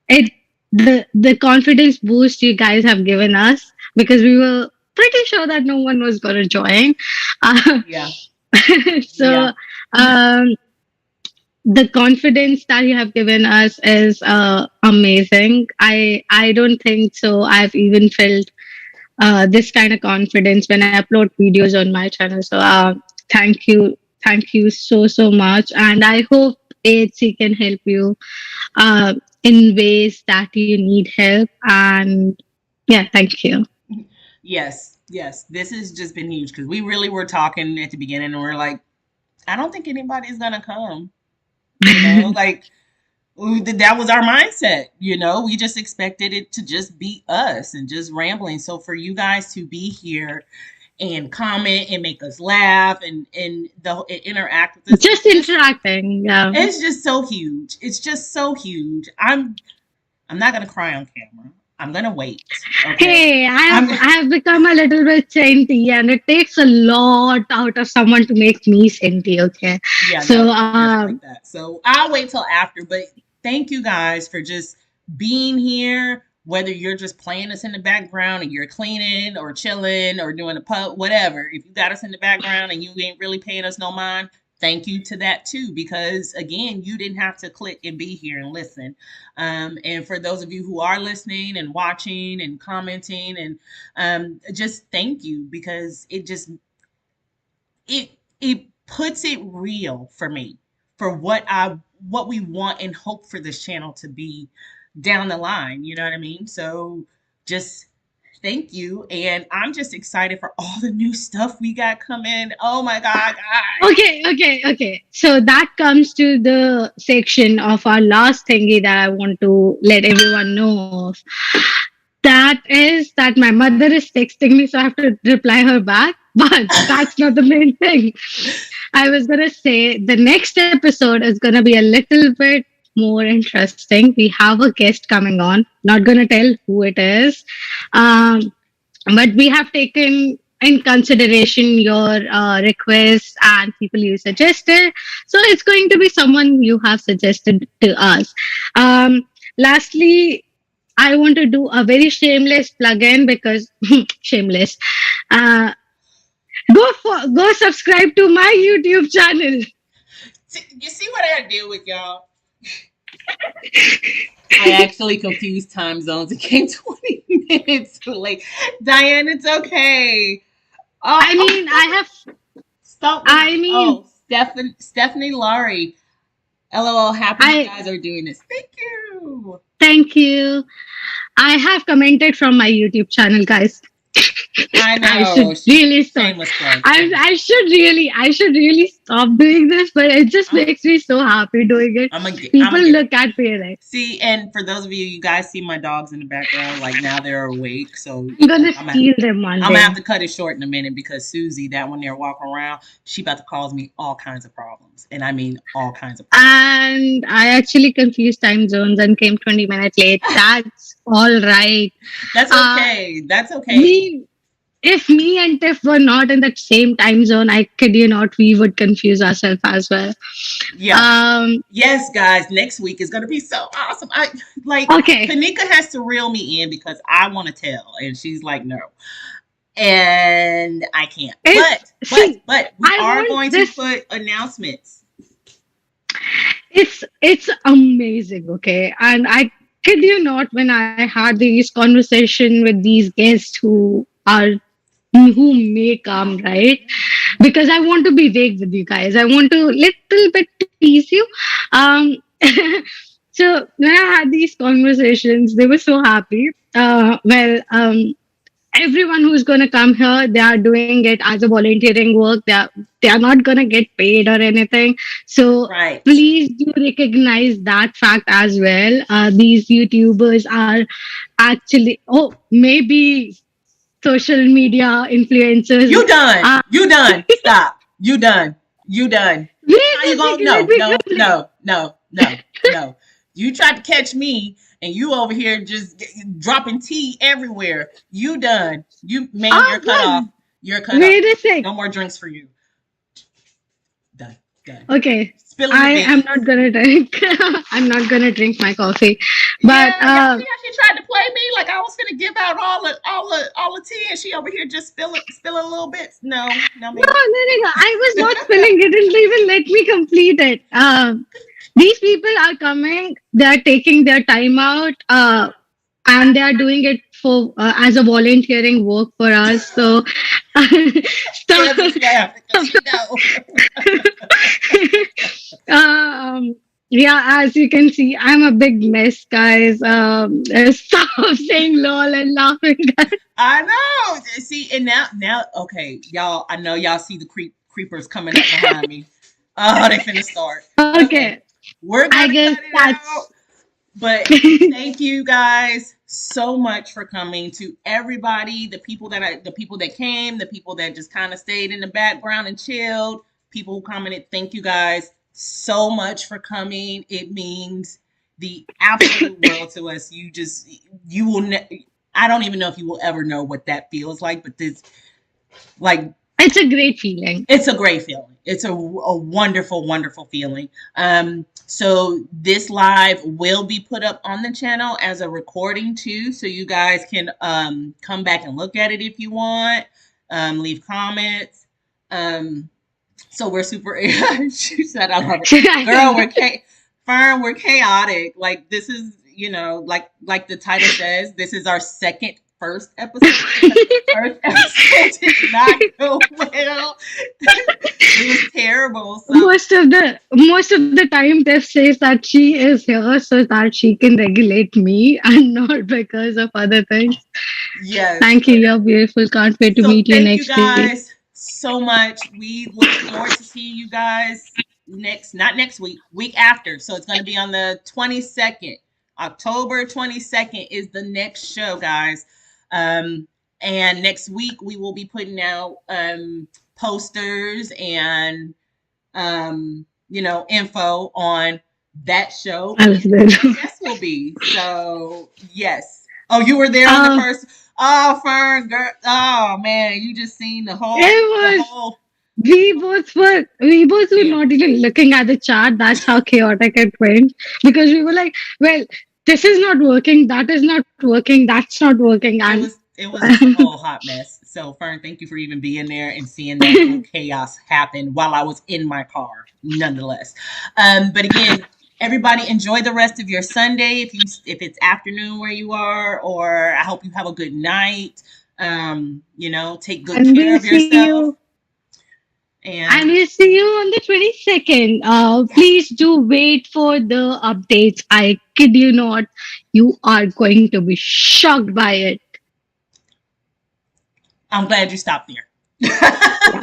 [SPEAKER 2] it the confidence boost you guys have given us, because we were pretty sure that no one was going to join. Uh,
[SPEAKER 1] yeah, yeah.
[SPEAKER 2] so um, the confidence that you have given us is amazing. I don't think so. I've even felt this kind of confidence when I upload videos on my channel. So thank you so much, and I hope AHC can help you in ways that you need help. And yeah, thank you.
[SPEAKER 1] Yes, yes. This has just been huge because we really were talking at the beginning and we're like, I don't think anybody's gonna come. Like that was our mindset. We just expected it to just be us and just rambling. So for you guys to be here and comment and make us laugh and interact with us,
[SPEAKER 2] Just interacting. Yeah.
[SPEAKER 1] it's just so huge. It's just so huge. I'm not gonna cry on camera. I'm gonna wait. Okay.
[SPEAKER 2] Hey,
[SPEAKER 1] I'm
[SPEAKER 2] I have become a little bit senti, and it takes a lot out of someone to make me senti. Okay,
[SPEAKER 1] Yeah,
[SPEAKER 2] so
[SPEAKER 1] no, just like that. So I'll wait till after. But thank you guys for just being here. Whether you're just playing us in the background and you're cleaning or chilling or doing a pub, whatever. If you got us in the background and you ain't really paying us no mind, thank you to that too. Because again, you didn't have to click and be here and listen. And for those of you who are listening and watching and commenting and just thank you because it puts it real for me for what we want and hope for this channel to be down the line. You know what I mean? So just thank you. And I'm just excited for all the new stuff we got coming. Oh my God, guys.
[SPEAKER 2] okay. So that comes to the section of our last thingy that I want to let everyone know of. That is that my mother is texting me, so I have to reply her back. But that's not the main thing. I was gonna say the next episode is gonna be a little bit more interesting. We have a guest coming on. Not gonna tell who it is, um, but we have taken in consideration your requests and people you suggested. So it's going to be someone you have suggested to us. Lastly, I want to do a very shameless plug-in because shameless. Uh, go subscribe to my YouTube channel.
[SPEAKER 1] You see what I deal with, y'all? I actually confused time zones. It came 20 minutes too late. Diane, it's okay.
[SPEAKER 2] I
[SPEAKER 1] Oh,
[SPEAKER 2] mean, I have.
[SPEAKER 1] stop.
[SPEAKER 2] I mean,
[SPEAKER 1] Stephanie Laurie. LOL, happy you
[SPEAKER 2] I
[SPEAKER 1] guys are doing this. Thank you.
[SPEAKER 2] thank you. I have commented from my YouTube channel, guys.
[SPEAKER 1] I
[SPEAKER 2] I
[SPEAKER 1] know.
[SPEAKER 2] should really start.
[SPEAKER 1] Shameless plug.
[SPEAKER 2] I should really stop doing this, but it just
[SPEAKER 1] I'm,
[SPEAKER 2] makes me so happy doing it.
[SPEAKER 1] I'm gonna get. I'm
[SPEAKER 2] People
[SPEAKER 1] gonna get.
[SPEAKER 2] look at me like,
[SPEAKER 1] See, and for those of you, you guys see my dogs in the background. Like now they're awake, so
[SPEAKER 2] I'm gonna
[SPEAKER 1] I'm at.
[SPEAKER 2] steal them one
[SPEAKER 1] I'm gonna have
[SPEAKER 2] day.
[SPEAKER 1] to cut it short in a minute because Susie, that one there walking around, she about to cause me all kinds of problems, and I mean all kinds of problems.
[SPEAKER 2] And I actually confused time zones and came 20 minutes late. That's all right.
[SPEAKER 1] That's
[SPEAKER 2] Uh,
[SPEAKER 1] okay. That's okay.
[SPEAKER 2] me, if me and Tiff were not in that same time zone, I kid you not, we would confuse ourselves as well.
[SPEAKER 1] Yeah.
[SPEAKER 2] Um,
[SPEAKER 1] Yes, guys. Next week is gonna be so awesome. I like
[SPEAKER 2] okay.
[SPEAKER 1] Kanika has to reel me in because I want to tell, and she's like, no, and I can't.
[SPEAKER 2] It's, see,
[SPEAKER 1] But we
[SPEAKER 2] I
[SPEAKER 1] are
[SPEAKER 2] want
[SPEAKER 1] going to
[SPEAKER 2] this.
[SPEAKER 1] put announcements.
[SPEAKER 2] It's amazing, okay? And I kid you not, when I had these conversation with these guests who may come, right? Because I want to be vague with you guys. I want to little bit tease you. Um, so when I had these conversations, they were so happy. Everyone who's going to come here, they are doing it as a volunteering work. They are not going to get paid or anything. So
[SPEAKER 1] Right.
[SPEAKER 2] please do recognize that fact as well. These YouTubers are actually, oh, maybe social media influencers.
[SPEAKER 1] You done.
[SPEAKER 2] Uh,
[SPEAKER 1] You done. Stop. You done. You done. How you
[SPEAKER 2] wait a
[SPEAKER 1] gonna?
[SPEAKER 2] second, let
[SPEAKER 1] No,
[SPEAKER 2] me
[SPEAKER 1] no,
[SPEAKER 2] complete.
[SPEAKER 1] no, no, no, no. You tried to catch me, and you over here just dropping tea everywhere. You done. You, ma'am, you're cut off.
[SPEAKER 2] But
[SPEAKER 1] You're cut off.
[SPEAKER 2] wait a sec.
[SPEAKER 1] No more drinks for you. Done. Done.
[SPEAKER 2] Okay,
[SPEAKER 1] Spilling the
[SPEAKER 2] I am
[SPEAKER 1] beans.
[SPEAKER 2] not gonna drink. I'm not gonna drink my coffee. But
[SPEAKER 1] Yeah, y'all see how she tried to play me like I was gonna give out all the tea, and she over here just spilling little bits. No, no,
[SPEAKER 2] no,
[SPEAKER 1] ma'am.
[SPEAKER 2] no, no, no. I was not spilling. It didn't even let me complete it. These people are coming. They are taking their time out, and they are doing it for as a volunteering work for us. So, stop.
[SPEAKER 1] Tails is laughing because she know.
[SPEAKER 2] um, yeah, as you can see, I'm a big mess, guys. Stop saying lol and laughing.
[SPEAKER 1] I know. See, and now, okay, y'all. I know y'all see the creepers coming up behind me. Oh, they finna start.
[SPEAKER 2] Okay,
[SPEAKER 1] Okay, we're
[SPEAKER 2] I
[SPEAKER 1] gonna
[SPEAKER 2] guess
[SPEAKER 1] cut it out.
[SPEAKER 2] that's.
[SPEAKER 1] But thank you guys so much for coming. To everybody, the people that came, the people that just kind of stayed in the background and chilled, people who commented. Thank you guys so much for coming. It means the absolute world to us. You will. I don't even know if you will ever know what that feels like, but this, like,
[SPEAKER 2] It's a great feeling.
[SPEAKER 1] it's a great feeling. It's a wonderful, wonderful feeling. So this live will be put up on the channel as a recording too, so you guys can come back and look at it if you want. Leave comments. Um, so we're super. She said, "I love it, girl." Fern. We're chaotic. Like this is, like the title says, this is our second first episode because the first episode did not go well. It was terrible. So
[SPEAKER 2] most of the time, Tiff says that she is here so that she can regulate me and not because of other things.
[SPEAKER 1] yes.
[SPEAKER 2] Thank you. You're beautiful. Can't wait to
[SPEAKER 1] So
[SPEAKER 2] meet you
[SPEAKER 1] thank you
[SPEAKER 2] next week.
[SPEAKER 1] guys so much. We look forward to seeing you guys not next week, week after. So it's going to be on the 22nd. October 22nd is the next show, guys. And next week we will be putting out posters and info on that show
[SPEAKER 2] I
[SPEAKER 1] and
[SPEAKER 2] love
[SPEAKER 1] who our
[SPEAKER 2] it.
[SPEAKER 1] guests will be. So yes. Oh, you were there on the
[SPEAKER 2] Uh,
[SPEAKER 1] first. Oh, Fern, girl. Oh man, you just seen the
[SPEAKER 2] it was
[SPEAKER 1] whole
[SPEAKER 2] we both were
[SPEAKER 1] deal.
[SPEAKER 2] not even looking at the chart. That's how chaotic it went. Because we were like, well, this is not working, that is not working, that's not working.
[SPEAKER 1] It
[SPEAKER 2] And
[SPEAKER 1] was it was just a whole hot mess. So Fern, thank you for even being there and seeing that whole chaos happen while I was in my car, nonetheless. But again, everybody enjoy the rest of your Sunday if it's afternoon where you are, or I hope you have a good night. Take good
[SPEAKER 2] and
[SPEAKER 1] care
[SPEAKER 2] we'll
[SPEAKER 1] of
[SPEAKER 2] see
[SPEAKER 1] yourself.
[SPEAKER 2] you and
[SPEAKER 1] And
[SPEAKER 2] we'll see you on the 22nd. Please do wait for the updates. I kid you not, you are going to be shocked by it.
[SPEAKER 1] I'm glad you stopped there.
[SPEAKER 2] Yeah.